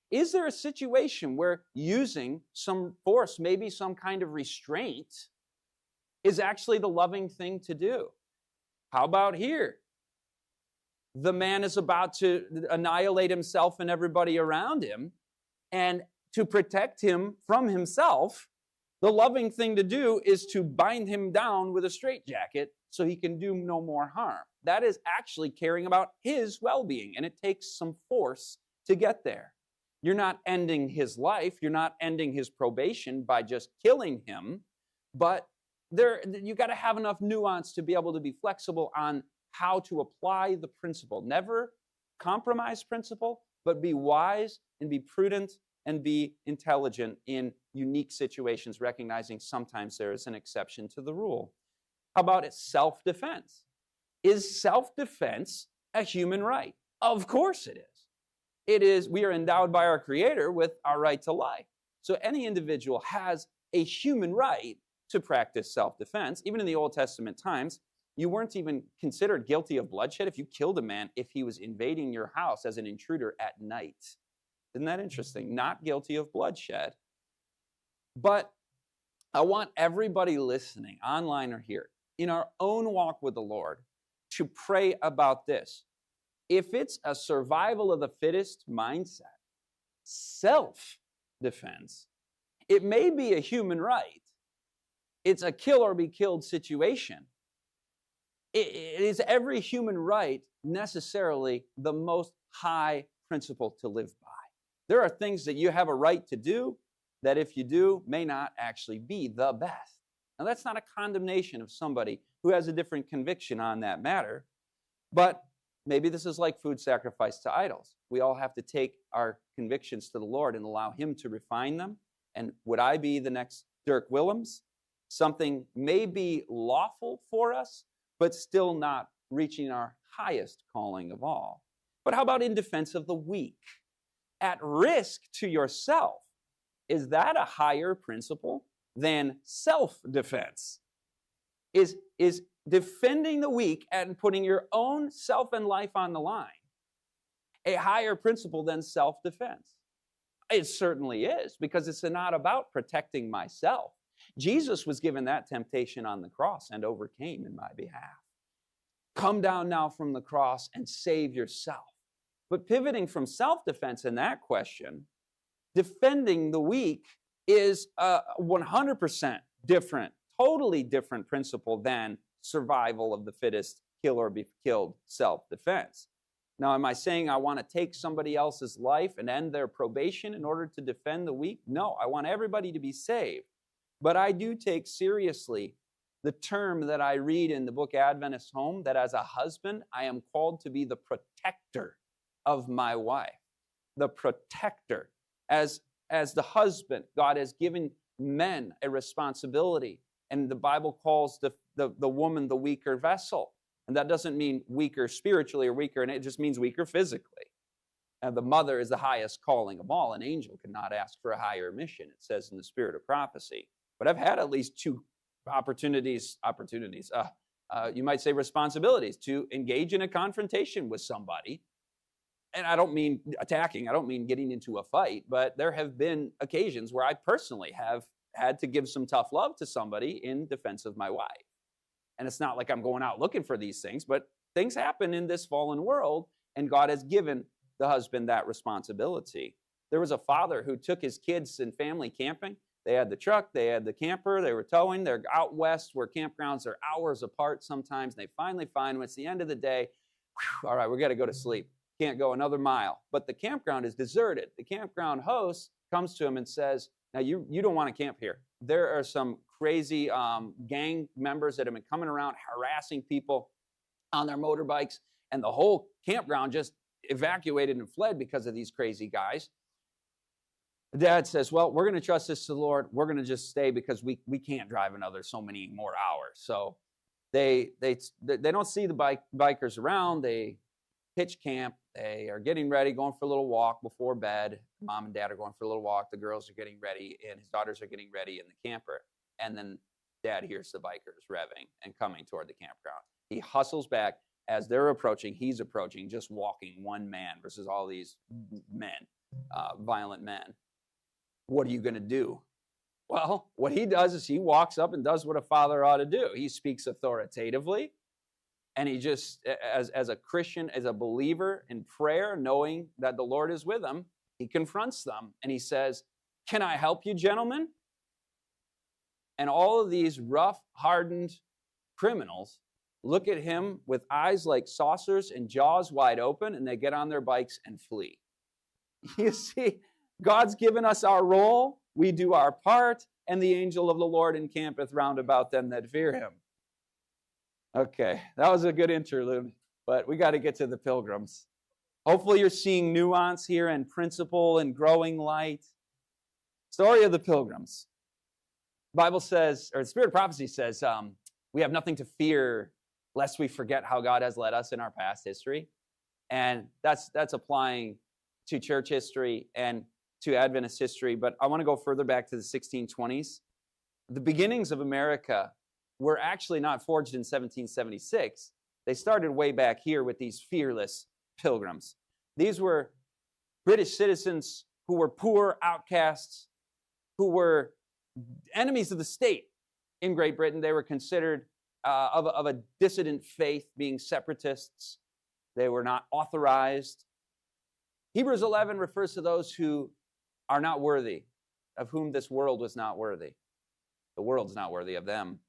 Is there a situation where using some force, maybe some kind of restraint, is actually the loving thing to do? How about here? The man is about to annihilate himself and everybody around him, and to protect him from himself, the loving thing to do is to bind him down with a straitjacket so he can do no more harm. That is actually caring about his well-being, and it takes some force to get there. You're not ending his life. You're not ending his probation by just killing him, but you got to have enough nuance to be able to be flexible on how to apply the principle. Never compromise principle, but be wise and be prudent and be intelligent in unique situations, recognizing sometimes there is an exception to the rule. How about it? Self-defense. Is self-defense a human right? Of course it is. It is. We are endowed by our Creator with our right to life. So any individual has a human right to practice self-defense. Even in the Old Testament times, you weren't even considered guilty of bloodshed if you killed a man if he was invading your house as an intruder at night. Isn't that interesting? Not guilty of bloodshed. But I want everybody listening, online or here, in our own walk with the Lord, to pray about this. If it's a survival of the fittest mindset, self-defense, it may be a human right. It's a kill or be killed situation. It is every human right necessarily the most high principle to live by. There are things that you have a right to do that if you do may not actually be the best. Now that's not a condemnation of somebody who has a different conviction on that matter, but maybe this is like food sacrifice to idols. We all have to take our convictions to the Lord and allow Him to refine them. And would I be the next Dirk Willems? Something may be lawful for us, but still not reaching our highest calling of all. But how about in defense of the weak? At risk to yourself. Is that a higher principle than self-defense? Is defending the weak and putting your own self and life on the line a higher principle than self-defense? It certainly is, because it's not about protecting myself. Jesus was given that temptation on the cross and overcame in my behalf. Come down now from the cross and save yourself. But pivoting from self-defense in that question, defending the weak is a 100% different, totally different principle than survival of the fittest, kill or be killed self-defense. Now, am I saying I want to take somebody else's life and end their probation in order to defend the weak? No, I want everybody to be saved. But I do take seriously the term that I read in the book Adventist Home, that as a husband, I am called to be the protector of my wife. The protector. As the husband, God has given men a responsibility. And the Bible calls the woman the weaker vessel. And that doesn't mean weaker spiritually or weaker, and it just means weaker physically. And the mother is the highest calling of all. An angel cannot ask for a higher mission, it says in the Spirit of Prophecy. But I've had at least two opportunities, you might say responsibilities, to engage in a confrontation with somebody. And I don't mean attacking, I don't mean getting into a fight, but there have been occasions where I personally have had to give some tough love to somebody in defense of my wife. And it's not like I'm going out looking for these things, but things happen in this fallen world, and God has given the husband that responsibility. There was a father who took his kids and family camping. They had the truck, they had the camper, they were towing. They're out west where campgrounds are hours apart sometimes. They finally find when it's the end of the day, all right, we got to go to sleep. Can't go another mile. But the campground is deserted. The campground host comes to him and says, now you don't want to camp here. There are some crazy gang members that have been coming around harassing people on their motorbikes, and the whole campground just evacuated and fled because of these crazy guys. The dad says, well, we're going to trust this to the Lord. We're going to just stay because we can't drive another so many more hours. So they don't see the bikers around. They pitch camp. They are getting ready, going for a little walk before bed. Mom and dad are going for a little walk. The girls are getting ready, and his daughters are getting ready in the camper. And then dad hears the bikers revving and coming toward the campground. He hustles back. As they're approaching, he's approaching, just walking, one man versus all these men, violent men. What are you going to do? Well, what he does is he walks up and does what a father ought to do. He speaks authoritatively. And he just, as a Christian, as a believer in prayer, knowing that the Lord is with him, he confronts them and he says, can I help you, gentlemen? And all of these rough, hardened criminals look at him with eyes like saucers and jaws wide open, and they get on their bikes and flee. You see, God's given us our role, we do our part, and the angel of the Lord encampeth round about them that fear him. Okay, that was a good interlude, but we got to get to the pilgrims. Hopefully you're seeing nuance here and principle and growing light. Story of the Pilgrims. The Bible says, or the Spirit of Prophecy says, we have nothing to fear lest we forget how God has led us in our past history. And that's applying to church history and to Adventist history. But I want to go further back to the 1620s. The beginnings of America were actually not forged in 1776. They started way back here with these fearless pilgrims. These were British citizens who were poor outcasts, who were enemies of the state in Great Britain. They were considered of a dissident faith, being separatists. They were not authorized. Hebrews 11 refers to those who are not worthy, of whom this world was not worthy. The world's not worthy of them.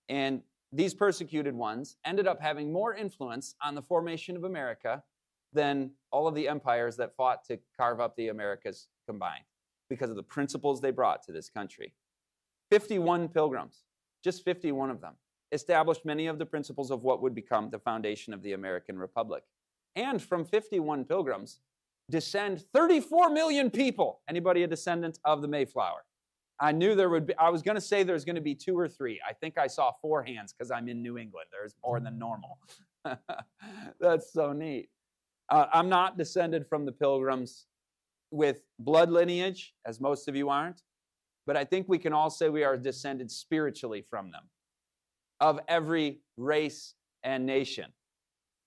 And these persecuted ones ended up having more influence on the formation of America than all of the empires that fought to carve up the Americas combined, because of the principles they brought to this country. 51 pilgrims, just 51 of them, established many of the principles of what would become the foundation of the American Republic. And from 51 pilgrims descend 34 million people. Anybody a descendant of the Mayflower? I knew there would be. I was going to say there's going to be 2 or 3. I think I saw 4 hands because I'm in New England. There's more than normal. That's so neat. I'm not descended from the Pilgrims with blood lineage, as most of you aren't, but I think we can all say we are descended spiritually from them, of every race and nation.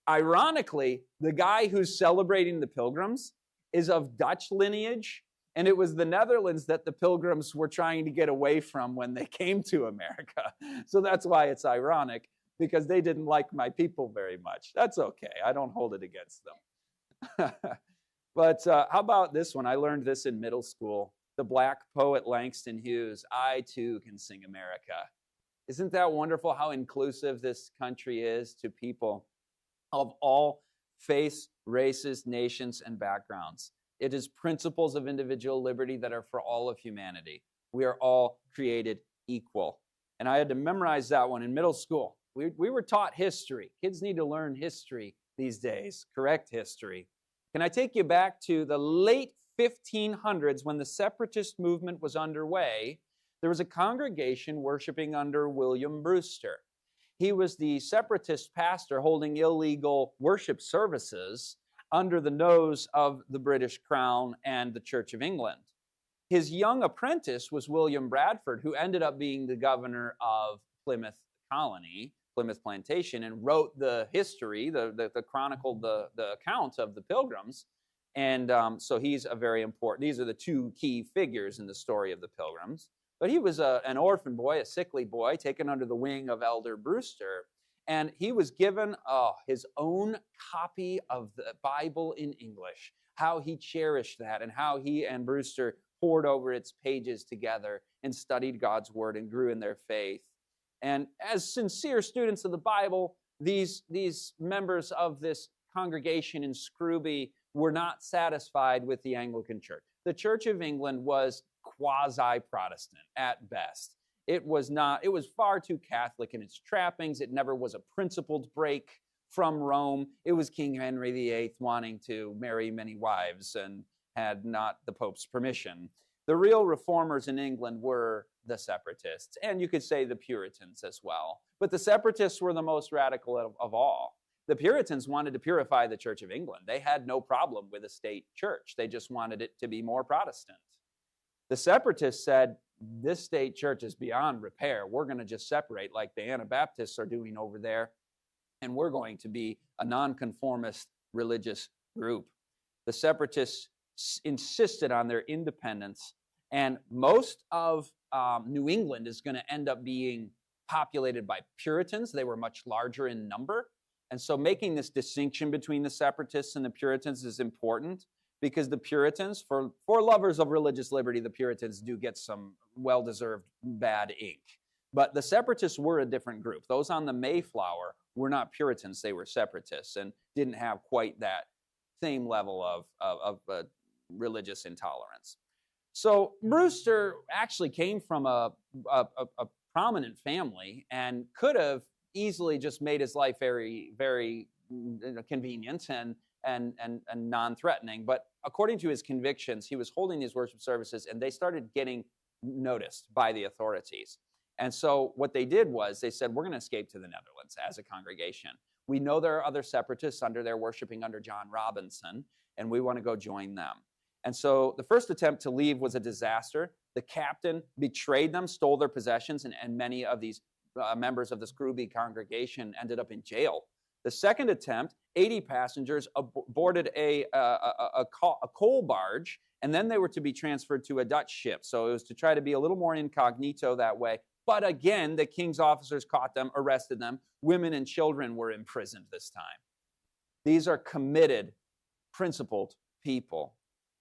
Ironically, the guy who's celebrating the Pilgrims is of Dutch lineage, and it was the Netherlands that the Pilgrims were trying to get away from when they came to America. So that's why it's ironic, because they didn't like my people very much. That's okay. I don't hold it against them. But how about this one? I learned this in middle school. The Black poet Langston Hughes, I too can sing America. Isn't that wonderful how inclusive this country is to people of all faiths, races, nations, and backgrounds? It is principles of individual liberty that are for all of humanity. We are all created equal. And I had to memorize that one in middle school. We were taught history. Kids need to learn history these days, correct history. Can I take you back to the late 1500s when the separatist movement was underway? There was a congregation worshiping under William Brewster. He was the separatist pastor holding illegal worship services under the nose of the British Crown and the Church of England. His young apprentice was William Bradford, who ended up being the governor of Plymouth Colony, Plymouth Plantation, and wrote the history, the chronicled the account of the Pilgrims. And so he's a very important, these are the 2 key figures in the story of the Pilgrims. But he was an orphan boy, a sickly boy, taken under the wing of Elder Brewster. And he was given his own copy of the Bible in English, how he cherished that and how he and Brewster pored over its pages together and studied God's word and grew in their faith. And as sincere students of the Bible, these members of this congregation in Scrooby were not satisfied with the Anglican Church. The Church of England was quasi-Protestant at best. It was far too Catholic in its trappings. It never was a principled break from Rome. It was King Henry VIII wanting to marry many wives and had not the Pope's permission. The real reformers in England were the separatists, and you could say the Puritans as well. But the separatists were the most radical of all. The Puritans wanted to purify the Church of England. They had no problem with a state church. They just wanted it to be more Protestant. The separatists said, this state church is beyond repair. We're going to just separate like the Anabaptists are doing over there, and we're going to be a nonconformist religious group. The separatists insisted on their independence, and most of New England is going to end up being populated by Puritans. They were much larger in number, and so making this distinction between the separatists and the Puritans is important, because the Puritans, for lovers of religious liberty, the Puritans do get some well-deserved bad ink. But the separatists were a different group. Those on the Mayflower were not Puritans, they were separatists and didn't have quite that same level of religious intolerance. So Brewster actually came from a prominent family and could have easily just made his life very, very convenient and and non-threatening. But according to his convictions, he was holding these worship services, and they started getting noticed by the authorities. And so what they did was they said, we're going to escape to the Netherlands as a congregation. We know there are other separatists under there worshiping under John Robinson, and we want to go join them. And so the first attempt to leave was a disaster. The captain betrayed them, stole their possessions, and many of these members of the Scrooby congregation ended up in jail. The second attempt, 80 passengers boarded a coal barge, and then they were to be transferred to a Dutch ship. So it was to try to be a little more incognito that way. But again, the king's officers caught them, arrested them. Women and children were imprisoned this time. These are committed, principled people.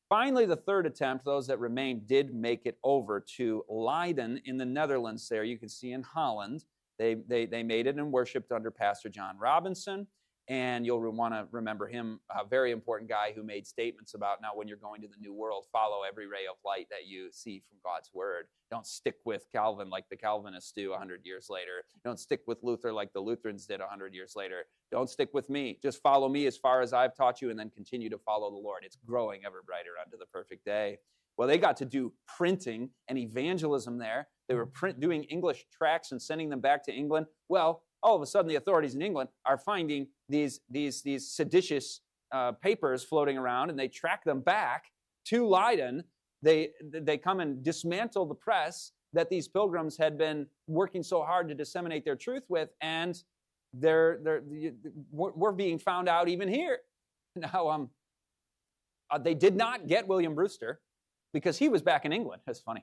Finally, the third attempt, those that remained, did make it over to Leiden in the Netherlands there. You can see in Holland. They made it and worshiped under Pastor John Robinson. And you'll want to remember him, a very important guy who made statements about, now when you're going to the New World, follow every ray of light that you see from God's Word. Don't stick with Calvin like the Calvinists do 100 years later. Don't stick with Luther like the Lutherans did 100 years later. Don't stick with me. Just follow me as far as I've taught you, and then continue to follow the Lord. It's growing ever brighter unto the perfect day. Well, they got to do printing and evangelism there. They were doing English tracts and sending them back to England. Well, all of a sudden, the authorities in England are finding these seditious papers floating around, and they track them back to Leiden. They come and dismantle the press that these pilgrims had been working so hard to disseminate their truth with, and we're being found out even here. Now, they did not get William Brewster because he was back in England. That's funny.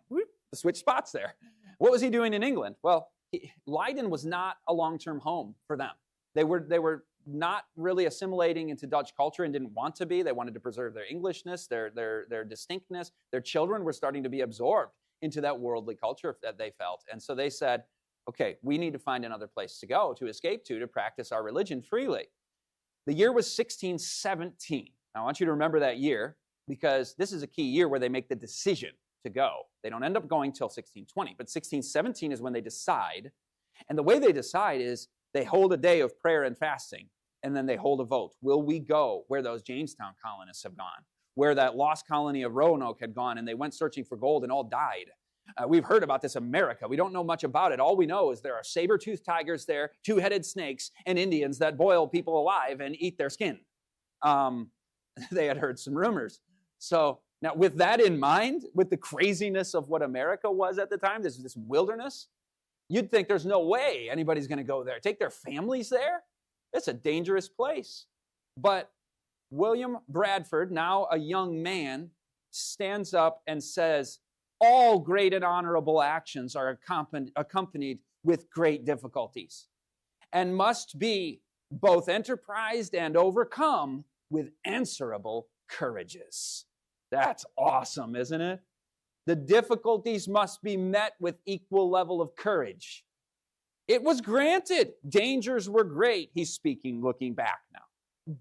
Switch spots there. What was he doing in England? Well, Leiden was not a long-term home for them. They were not really assimilating into Dutch culture and didn't want to be. They wanted to preserve their Englishness, their distinctness. Their children were starting to be absorbed into that worldly culture that they felt. And so they said, okay, we need to find another place to go, to escape to practice our religion freely. The year was 1617. Now, I want you to remember that year, because this is a key year where they make the decision to go. They don't end up going till 1620, but 1617 is when they decide. And the way they decide is they hold a day of prayer and fasting, and then they hold a vote. Will we go where those Jamestown colonists have gone, where that lost colony of Roanoke had gone, and they went searching for gold and all died? We've heard about this America. We don't know much about it. All we know is there are saber-toothed tigers there, two-headed snakes, and Indians that boil people alive and eat their skin. They had heard some rumors. So now, with that in mind, with the craziness of what America was at the time, this wilderness, you'd think there's no way anybody's going to go there. Take their families there? It's a dangerous place. But William Bradford, now a young man, stands up and says, all great and honorable actions are accompanied with great difficulties, and must be both enterprised and overcome with answerable courages. That's awesome, isn't it? The difficulties must be met with equal level of courage. It was granted. Dangers were great. He's speaking, looking back now.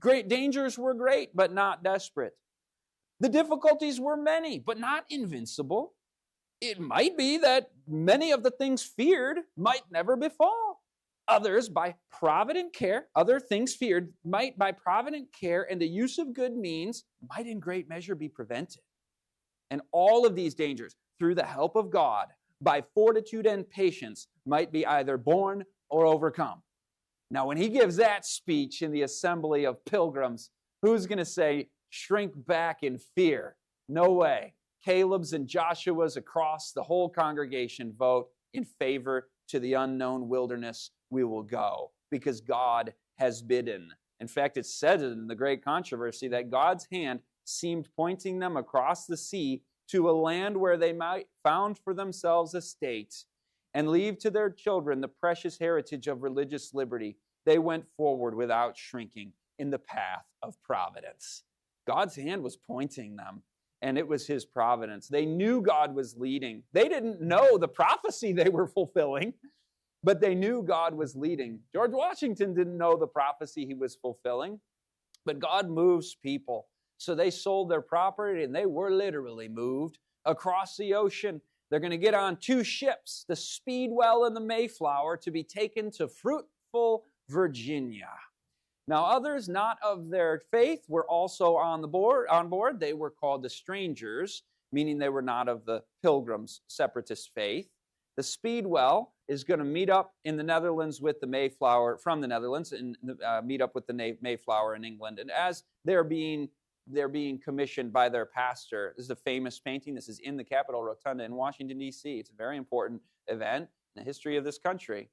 Great dangers were great, but not desperate. The difficulties were many, but not invincible. It might be that many of the things feared might never befall. Others, by provident care, other things feared might, by provident care and the use of good means, might in great measure be prevented. And all of these dangers, through the help of God, by fortitude and patience, might be either borne or overcome. Now, when he gives that speech in the assembly of pilgrims, who's going to say, shrink back in fear? No way. Caleb's and Joshua's across the whole congregation vote in favor. To the unknown wilderness we will go, because God has bidden. In fact, it said in the great controversy that God's hand seemed pointing them across the sea to a land where they might found for themselves a state and leave to their children the precious heritage of religious liberty. They went forward without shrinking in the path of providence. God's hand was pointing them, and it was his providence. They knew God was leading. They didn't know the prophecy they were fulfilling, but they knew God was leading. George Washington didn't know the prophecy he was fulfilling, but God moves people. So they sold their property, and they were literally moved across the ocean. They're going to get on two ships, the Speedwell and the Mayflower, to be taken to fruitful Virginia. Now others not of their faith were also on board. They were called the strangers, meaning they were not of the Pilgrims' separatist faith. The Speedwell is going to meet up in the Netherlands with the Mayflower from the Netherlands and meet up with the Mayflower in England. And as they're being commissioned by their pastor, this is a famous painting. This is in the Capitol Rotunda in Washington, D.C. It's a very important event in the history of this country.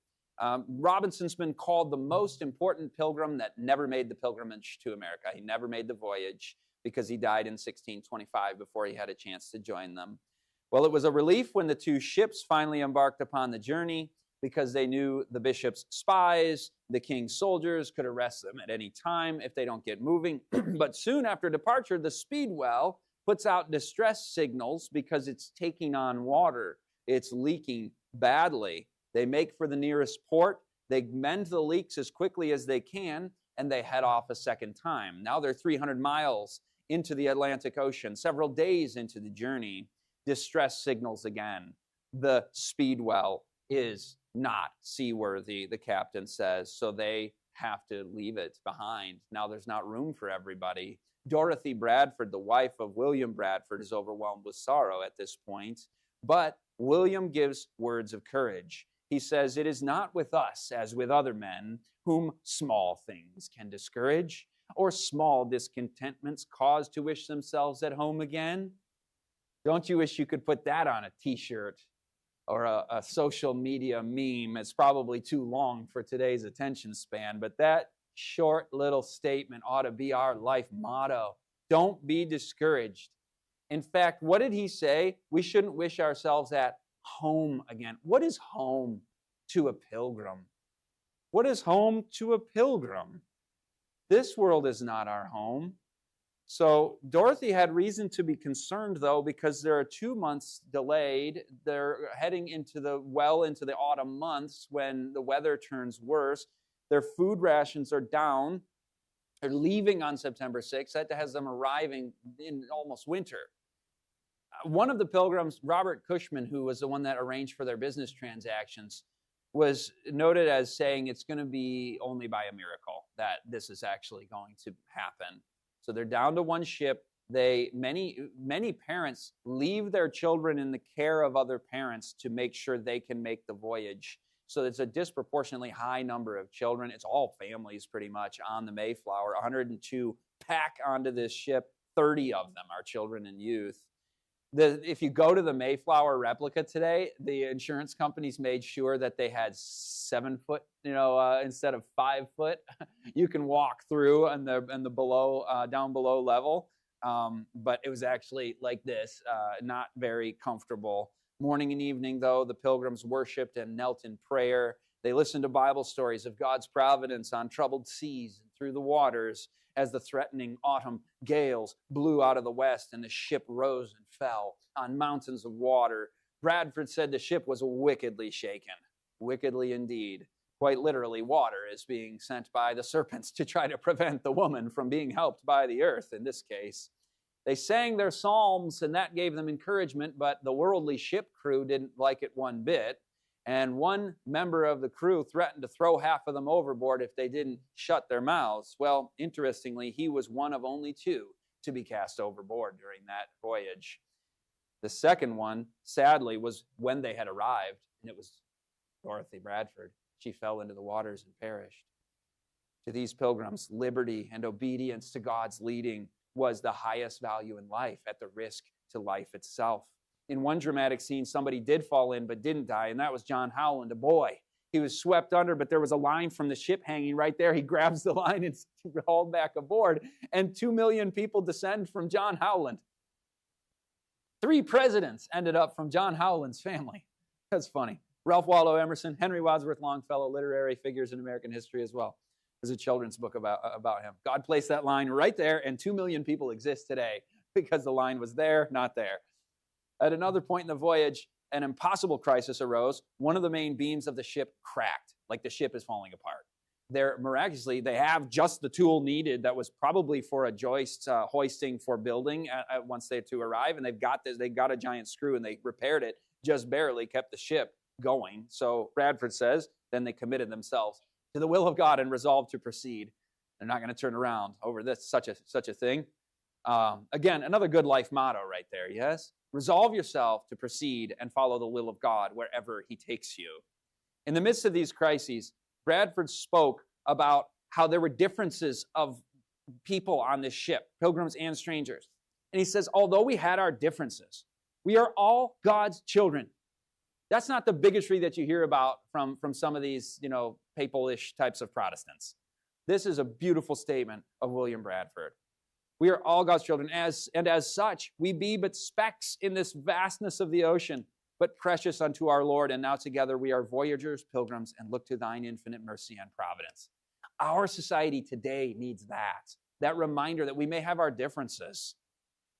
Robinson's been called the most important pilgrim that never made the pilgrimage to America. He never made the voyage because he died in 1625 before he had a chance to join them. Well, it was a relief when the two ships finally embarked upon the journey because they knew the bishop's spies, the king's soldiers, could arrest them at any time if they don't get moving. But soon after departure, the Speedwell puts out distress signals because it's taking on water. It's leaking badly. They make for the nearest port. They mend the leaks as quickly as they can, and they head off a second time. Now they're 300 miles into the Atlantic Ocean, several days into the journey. Distress signals again. The Speedwell is not seaworthy, the captain says, so they have to leave it behind. Now there's not room for everybody. Dorothy Bradford, the wife of William Bradford, is overwhelmed with sorrow at this point, but William gives words of courage. He says, "It is not with us as with other men, whom small things can discourage, or small discontentments cause to wish themselves at home again." Don't you wish you could put that on a t-shirt or a social media meme? It's probably too long for today's attention span, but that short little statement ought to be our life motto. Don't be discouraged. In fact, what did he say? We shouldn't wish ourselves at home again. What is home to a pilgrim? What is home to a pilgrim? This world is not our home. So Dorothy had reason to be concerned, though, because there are 2 months delayed. They're heading into the autumn months when the weather turns worse. Their food rations are down. They're leaving on September 6th. That has them arriving in almost winter. One of the pilgrims, Robert Cushman, who was the one that arranged for their business transactions, was noted as saying it's going to be only by a miracle that this is actually going to happen. So they're down to one ship. Many parents leave their children in the care of other parents to make sure they can make the voyage. So it's a disproportionately high number of children. It's all families pretty much on the Mayflower. 102 pack onto this ship. 30 of them are children and youth. If you go to the Mayflower replica today, the insurance companies made sure that they had 7 foot, instead of 5 foot. You can walk through and the below, down below level, but it was actually like this, not very comfortable. Morning and evening, though, the pilgrims worshipped and knelt in prayer. They listened to Bible stories of God's providence on troubled seas and through the waters, as the threatening autumn gales blew out of the west and the ship rose and fell on mountains of water. Bradford said the ship was wickedly shaken. Wickedly indeed. Quite literally, water is being sent by the serpents to try to prevent the woman from being helped by the earth in this case. They sang their psalms, and that gave them encouragement, but the worldly ship crew didn't like it one bit. And one member of the crew threatened to throw half of them overboard if they didn't shut their mouths. Well, interestingly, he was one of only 2 to be cast overboard during that voyage. The second one, sadly, was when they had arrived, and it was Dorothy Bradford. She fell into the waters and perished. To these pilgrims, liberty and obedience to God's leading was the highest value in life, at the risk to life itself. In one dramatic scene, somebody did fall in but didn't die, and that was John Howland, a boy. He was swept under, but there was a line from the ship hanging right there. He grabs the line and hauled back aboard, and 2 million people descend from John Howland. 3 presidents ended up from John Howland's family. That's funny. Ralph Waldo Emerson, Henry Wadsworth Longfellow, literary figures in American history as well. There's a children's book about him. God placed that line right there, and 2 million people exist today because the line was there, not there. At another point in the voyage, an impossible crisis arose. One of the main beams of the ship cracked, like the ship is falling apart. Miraculously, they have just the tool needed that was probably for a joist hoisting for building once they to arrive, and they've got a giant screw, and they repaired it, just barely kept the ship going. So Bradford says, then they committed themselves to the will of God and resolved to proceed. They're not going to turn around over this, such a thing. Again, another good life motto right there, yes? Resolve yourself to proceed and follow the will of God wherever he takes you. In the midst of these crises, Bradford spoke about how there were differences of people on this ship, pilgrims and strangers. And he says, although we had our differences, we are all God's children. That's not the bigotry that you hear about from some of these, papal-ish types of Protestants. This is a beautiful statement of William Bradford. We are all God's children, and as such, we be but specks in this vastness of the ocean, but precious unto our Lord. And now together we are voyagers, pilgrims, and look to thine infinite mercy and providence. Our society today needs that reminder that we may have our differences,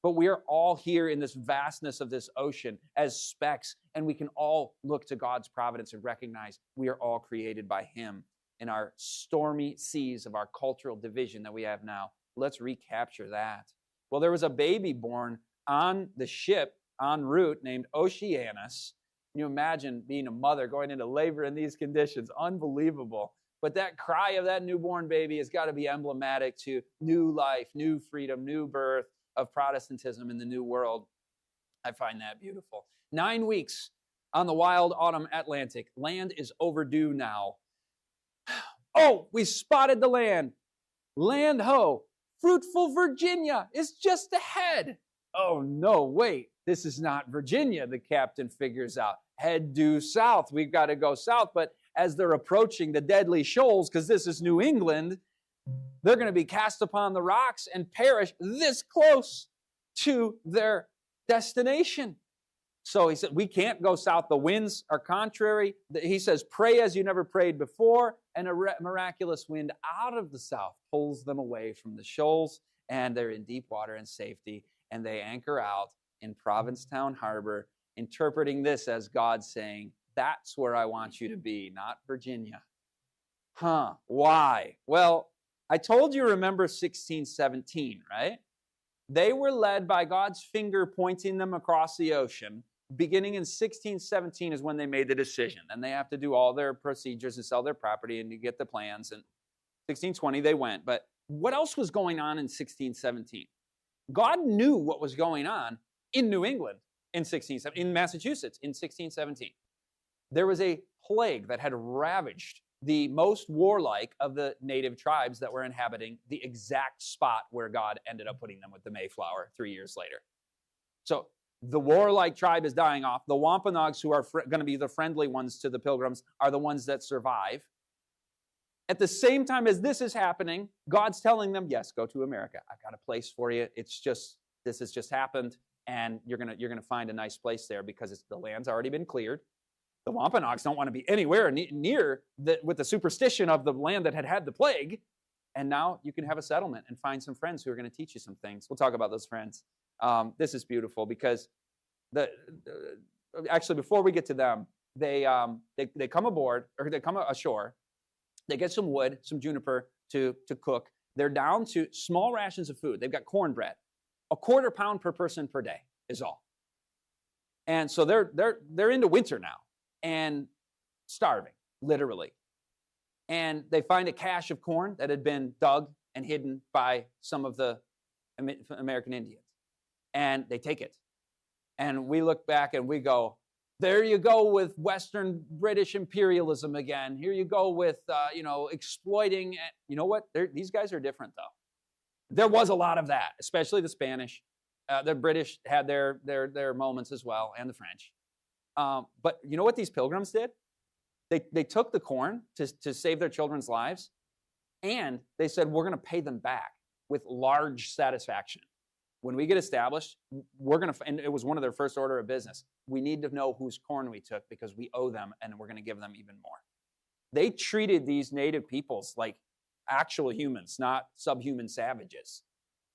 but we are all here in this vastness of this ocean as specks, and we can all look to God's providence and recognize we are all created by him. In our stormy seas of our cultural division that we have now, let's recapture that. Well, there was a baby born on the ship en route named Oceanus. Can you imagine being a mother going into labor in these conditions? Unbelievable. But that cry of that newborn baby has got to be emblematic to new life, new freedom, new birth of Protestantism in the new world. I find that beautiful. 9 weeks on the wild autumn Atlantic. Land is overdue now. Oh, we spotted the land. Land ho! Fruitful Virginia is just ahead. Oh, no, wait. This is not Virginia, the captain figures out. Head due south. We've got to go south. But as they're approaching the deadly shoals, because this is New England, they're going to be cast upon the rocks and perish this close to their destination. So he said, we can't go south. The winds are contrary. He says, pray as you never prayed before. And a miraculous wind out of the south pulls them away from the shoals. And they're in deep water and safety. And they anchor out in Provincetown Harbor, interpreting this as God saying, that's where I want you to be, not Virginia. Why? Well, I told you, remember 1617, right? They were led by God's finger pointing them across the ocean. Beginning in 1617 is when they made the decision. And they have to do all their procedures and sell their property and to get the plans. And 1620 they went. But what else was going on in 1617? God knew what was going on in New England in Massachusetts in 1617. There was a plague that had ravaged the most warlike of the native tribes that were inhabiting the exact spot where God ended up putting them with the Mayflower 3 years later. So the warlike tribe is dying off. The Wampanoags, who are going to be the friendly ones to the Pilgrims, are the ones that survive. At the same time as this is happening, God's telling them, yes, go to America. I've got a place for you. This has just happened, and you're gonna find a nice place there because the land's already been cleared. The Wampanoags don't want to be anywhere near with the superstition of the land that had the plague. And now you can have a settlement and find some friends who are going to teach you some things. We'll talk about those friends. This is beautiful because actually before we get to them, they come aboard, or they come ashore. They get some wood, some juniper to cook. They're down to small rations of food. They've got cornbread, 1/4 pound per person per day is all. And so they're into winter now and starving, literally. And they find a cache of corn that had been dug and hidden by some of the American Indians. And they take it. And we look back and we go, there you go with Western British imperialism again. Here you go with, exploiting. You know what? These guys are different, though. There was a lot of that, especially the Spanish. The British had their moments as well, and the French. But you know what these pilgrims did? They took the corn to save their children's lives, and they said, we're going to pay them back with large satisfaction. When we get established, and it was one of their first order of business, we need to know whose corn we took because we owe them, and we're going to give them even more. They treated these native peoples like actual humans, not subhuman savages.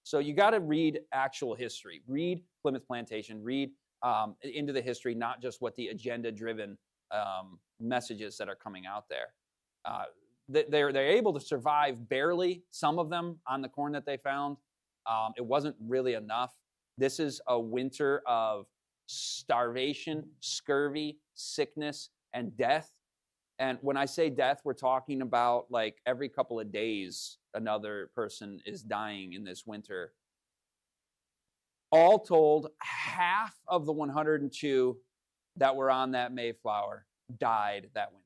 So you got to read actual history. Read Plymouth Plantation. Read into the history, not just what the agenda-driven messages that are coming out there. They're able to survive barely, some of them, on the corn that they found. It wasn't really enough. This is a winter of starvation, scurvy, sickness, and death. And when I say death, we're talking about like every couple of days, another person is dying in this winter. All told, half of the 102 that were on that Mayflower died that winter.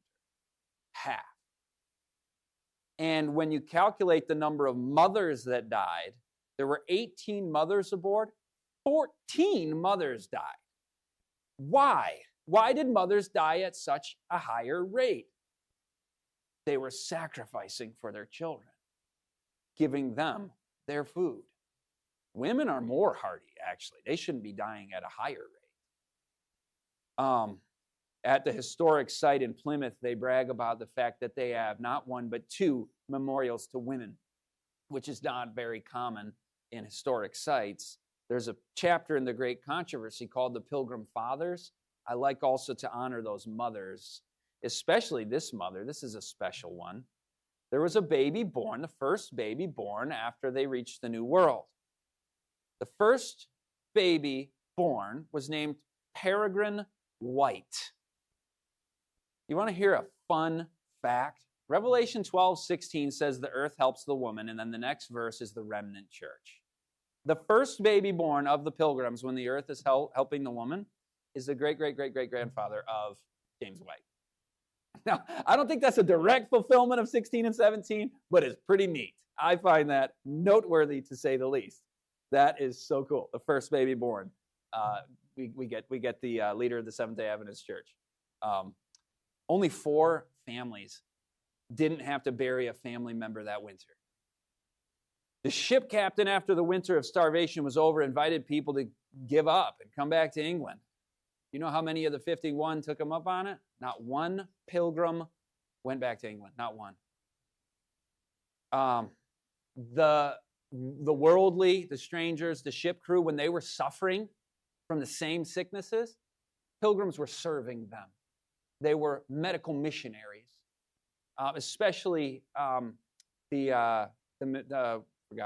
Half. And when you calculate the number of mothers that died, there were 18 mothers aboard. 14 mothers died. Why? Why did mothers die at such a higher rate? They were sacrificing for their children, giving them their food. Women are more hardy, actually. They shouldn't be dying at a higher rate. At the historic site in Plymouth, they brag about the fact that they have not one but two memorials to women, which is not very common in historic sites. There's a chapter in the Great Controversy called the Pilgrim Fathers. I like also to honor those mothers, especially this mother. This is a special one. There was a baby born, the first baby born after they reached the New World. The first baby born was named Peregrine White. You want to hear a fun fact? Revelation 12:16 says the earth helps the woman, and then the next verse is the remnant church. The first baby born of the pilgrims when the earth is helping the woman is the great-great-great-great-grandfather of James White. Now, I don't think that's a direct fulfillment of 16 and 17, but it's pretty neat. I find that noteworthy to say the least. That is so cool. The first baby born. We get the leader of the Seventh-day Adventist Church. Only 4 families didn't have to bury a family member that winter. The ship captain, after the winter of starvation was over, invited people to give up and come back to England. You know how many of the 51 took him up on it? Not one pilgrim went back to England. Not one. The worldly, the strangers, the ship crew, when they were suffering from the same sicknesses, pilgrims were serving them. They were medical missionaries, especially forgot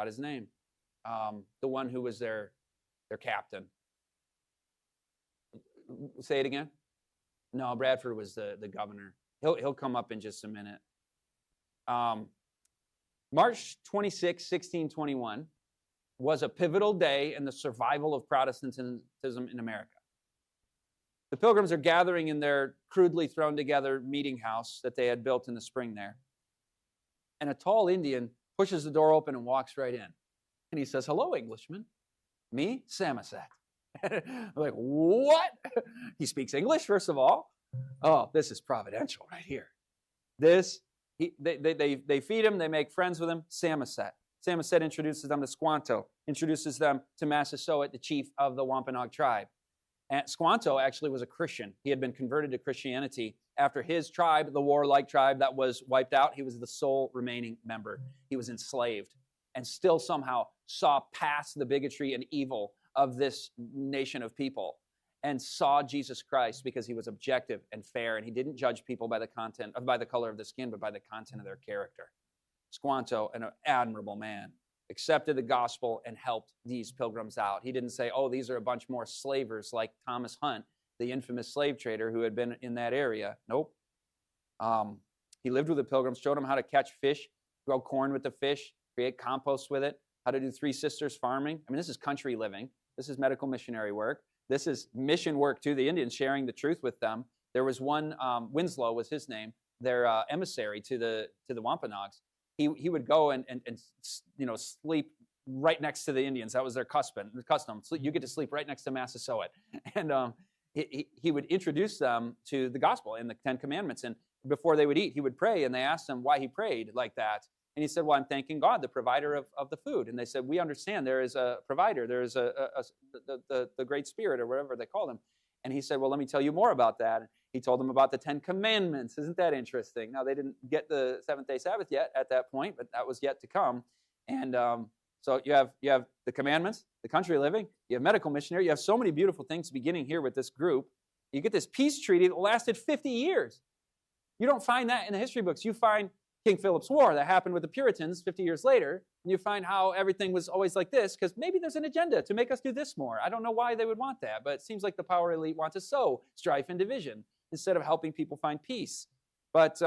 his name, the one who was their captain. Say it again. No, Bradford was the governor. He'll come up in just a minute. March 26, 1621 was a pivotal day in the survival of Protestantism in America. The pilgrims are gathering in their crudely thrown together meeting house that they had built in the spring there. And a tall Indian pushes the door open and walks right in. And he says, "Hello, Englishman." "Me? Samoset." I'm like, "What?" He speaks English, first of all. Oh, this is providential right here. They feed him, they make friends with him. Samoset. Samoset introduces them to Squanto, introduces them to Massasoit, the chief of the Wampanoag tribe. And Squanto actually was a Christian. He had been converted to Christianity after his tribe, the warlike tribe that was wiped out. He was the sole remaining member. He was enslaved and still somehow saw past the bigotry and evil of this nation of people and saw Jesus Christ because he was objective and fair, and he didn't judge people by the color of the skin, but by the content of their character. Squanto, an admirable man, accepted the gospel and helped these pilgrims out. He didn't say, "Oh, these are a bunch more slavers like Thomas Hunt, the infamous slave trader who had been in that area." Nope. He lived with the pilgrims, showed them how to catch fish, grow corn with the fish, create compost with it, how to do Three Sisters farming. I mean, this is country living. This is medical missionary work. This is mission work to the Indians, sharing the truth with them. There was one, Winslow was his name, their emissary to the Wampanoags. He would go and sleep right next to the Indians. That was their custom. So you get to sleep right next to Massasoit. And he would introduce them to the gospel and the 10 Commandments. And before they would eat, he would pray. And they asked him why he prayed like that. And he said, "Well, I'm thanking God, the provider of the food." And they said, "We understand there is a provider. There is the Great Spirit," or whatever they called him. And he said, "Well, let me tell you more about that." He told them about the 10 Commandments. Isn't that interesting? Now, they didn't get the seventh-day Sabbath yet at that point, but that was yet to come. And so you have the commandments, the country living, you have medical missionary, you have so many beautiful things beginning here with this group. You get this peace treaty that lasted 50 years. You don't find that in the history books. You find King Philip's War that happened with the Puritans 50 years later, and you find how everything was always like this, because maybe there's an agenda to make us do this more. I don't know why they would want that, but it seems like the power elite want to sow strife and division instead of helping people find peace. But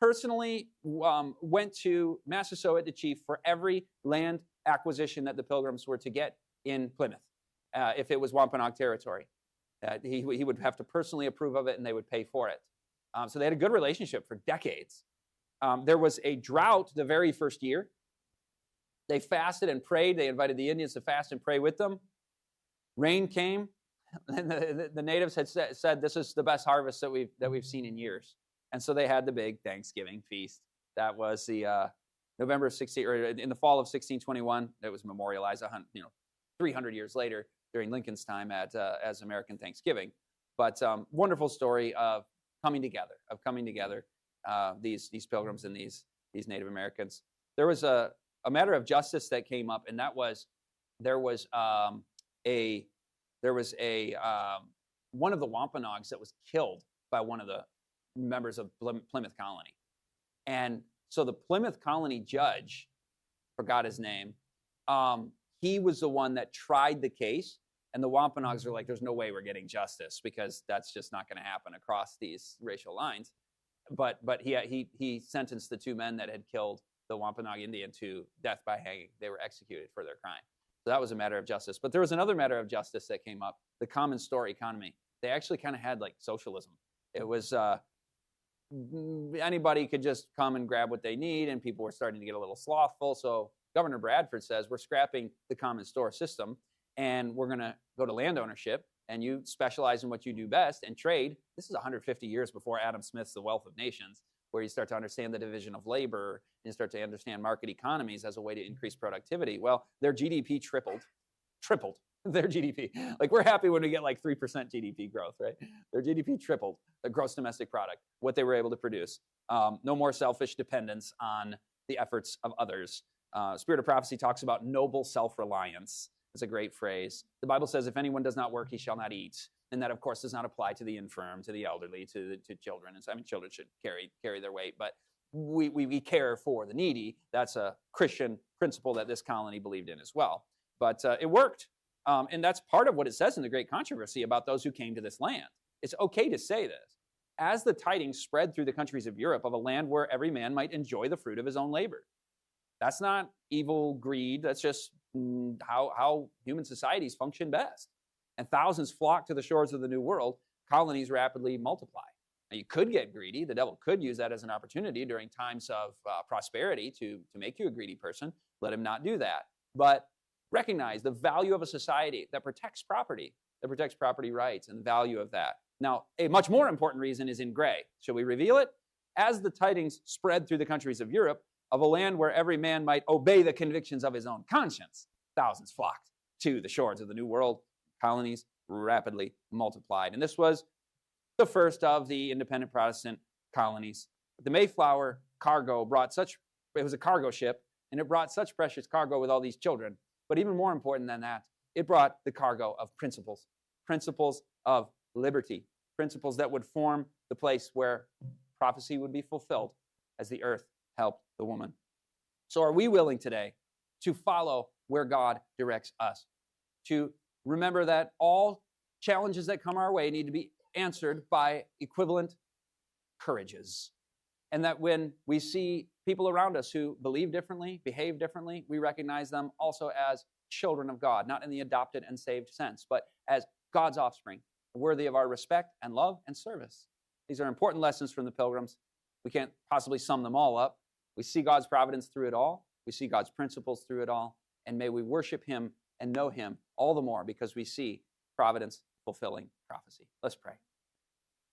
personally went to Massasoit, the chief, for every land acquisition that the Pilgrims were to get in Plymouth, if it was Wampanoag territory. He would have to personally approve of it, and they would pay for it. So they had a good relationship for decades. There was a drought the very first year. They fasted and prayed. They invited the Indians to fast and pray with them. Rain came, and the natives had said, "This is the best harvest that we've seen in years." And so they had the big Thanksgiving feast. That was the November of 16, or in the fall of 1621. It was memorialized 300 years later during Lincoln's time as American Thanksgiving. But wonderful story of coming together, these Pilgrims and these Native Americans. There was a matter of justice that came up, and that was there was one of the Wampanoags that was killed by one of the members of Plymouth Colony. And so the Plymouth Colony judge, forgot his name, he was the one that tried the case, and the Wampanoags are like, there's no way we're getting justice, because that's just not going to happen across these racial lines. But he sentenced the two men that had killed the Wampanoag Indian to death by hanging. They were executed for their crime. So that was a matter of justice. But there was another matter of justice that came up, the common store economy. They actually kind of had like socialism. It was anybody could just come and grab what they need, and people were starting to get a little slothful. So Governor Bradford says, we're scrapping the common store system, and we're going to go to land ownership, and you specialize in what you do best and trade. This is 150 years before Adam Smith's The Wealth of Nations, where you start to understand the division of labor and you start to understand market economies as a way to increase productivity. Well, their GDP tripled their GDP. Like, we're happy when we get like 3% GDP growth, right? Their GDP tripled, the gross domestic product, what they were able to produce. No more selfish dependence on the efforts of others. Spirit of Prophecy talks about noble self-reliance. It's a great phrase. The Bible says, if anyone does not work, he shall not eat. And that, of course, does not apply to the infirm, to the elderly, to children. And so, children should carry their weight, but we care for the needy. That's a Christian principle that this colony believed in as well. But it worked. And that's part of what it says in the Great Controversy about those who came to this land. It's okay to say this. As the tidings spread through the countries of Europe of a land where every man might enjoy the fruit of his own labor. That's not evil greed. That's just how human societies function best. And thousands flocked to the shores of the New World. Colonies rapidly multiply. Now, you could get greedy. The devil could use that as an opportunity during times of prosperity to make you a greedy person. Let him not do that. But recognize the value of a society that protects property rights, and the value of that. Now, a much more important reason is in gray. Shall we reveal it? As the tidings spread through the countries of Europe of a land where every man might obey the convictions of his own conscience, thousands flocked to the shores of the New World. Colonies rapidly multiplied. And this was the first of the independent Protestant colonies. The Mayflower cargo it was a cargo ship, and it brought such precious cargo with all these children. But even more important than that, it brought the cargo of principles of liberty, principles that would form the place where prophecy would be fulfilled as the earth helped the woman. So are we willing today to follow where God directs us? To remember that all challenges that come our way need to be answered by equivalent courages. And that when we see people around us who believe differently, behave differently, we recognize them also as children of God, not in the adopted and saved sense, but as God's offspring, worthy of our respect and love and service. These are important lessons from the Pilgrims. We can't possibly sum them all up. We see God's providence through it all. We see God's principles through it all. And may we worship him and know him all the more because we see providence fulfilling prophecy. Let's pray.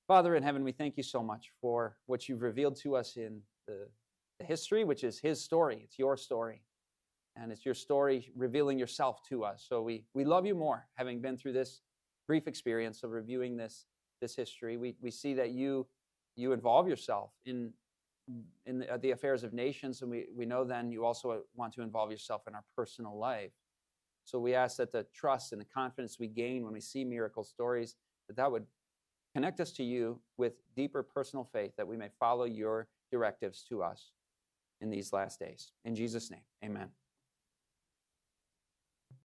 Father in heaven, we thank you so much for what you've revealed to us in the history, which is his story. It's your story. And it's your story revealing yourself to us. So we love you more, having been through this brief experience of reviewing this history. We see that you involve yourself in the affairs of nations, and we know then you also want to involve yourself in our personal life. So we ask that the trust and the confidence we gain when we see miracle stories, that would connect us to you with deeper personal faith, that we may follow your directives to us in these last days. In Jesus' name, amen.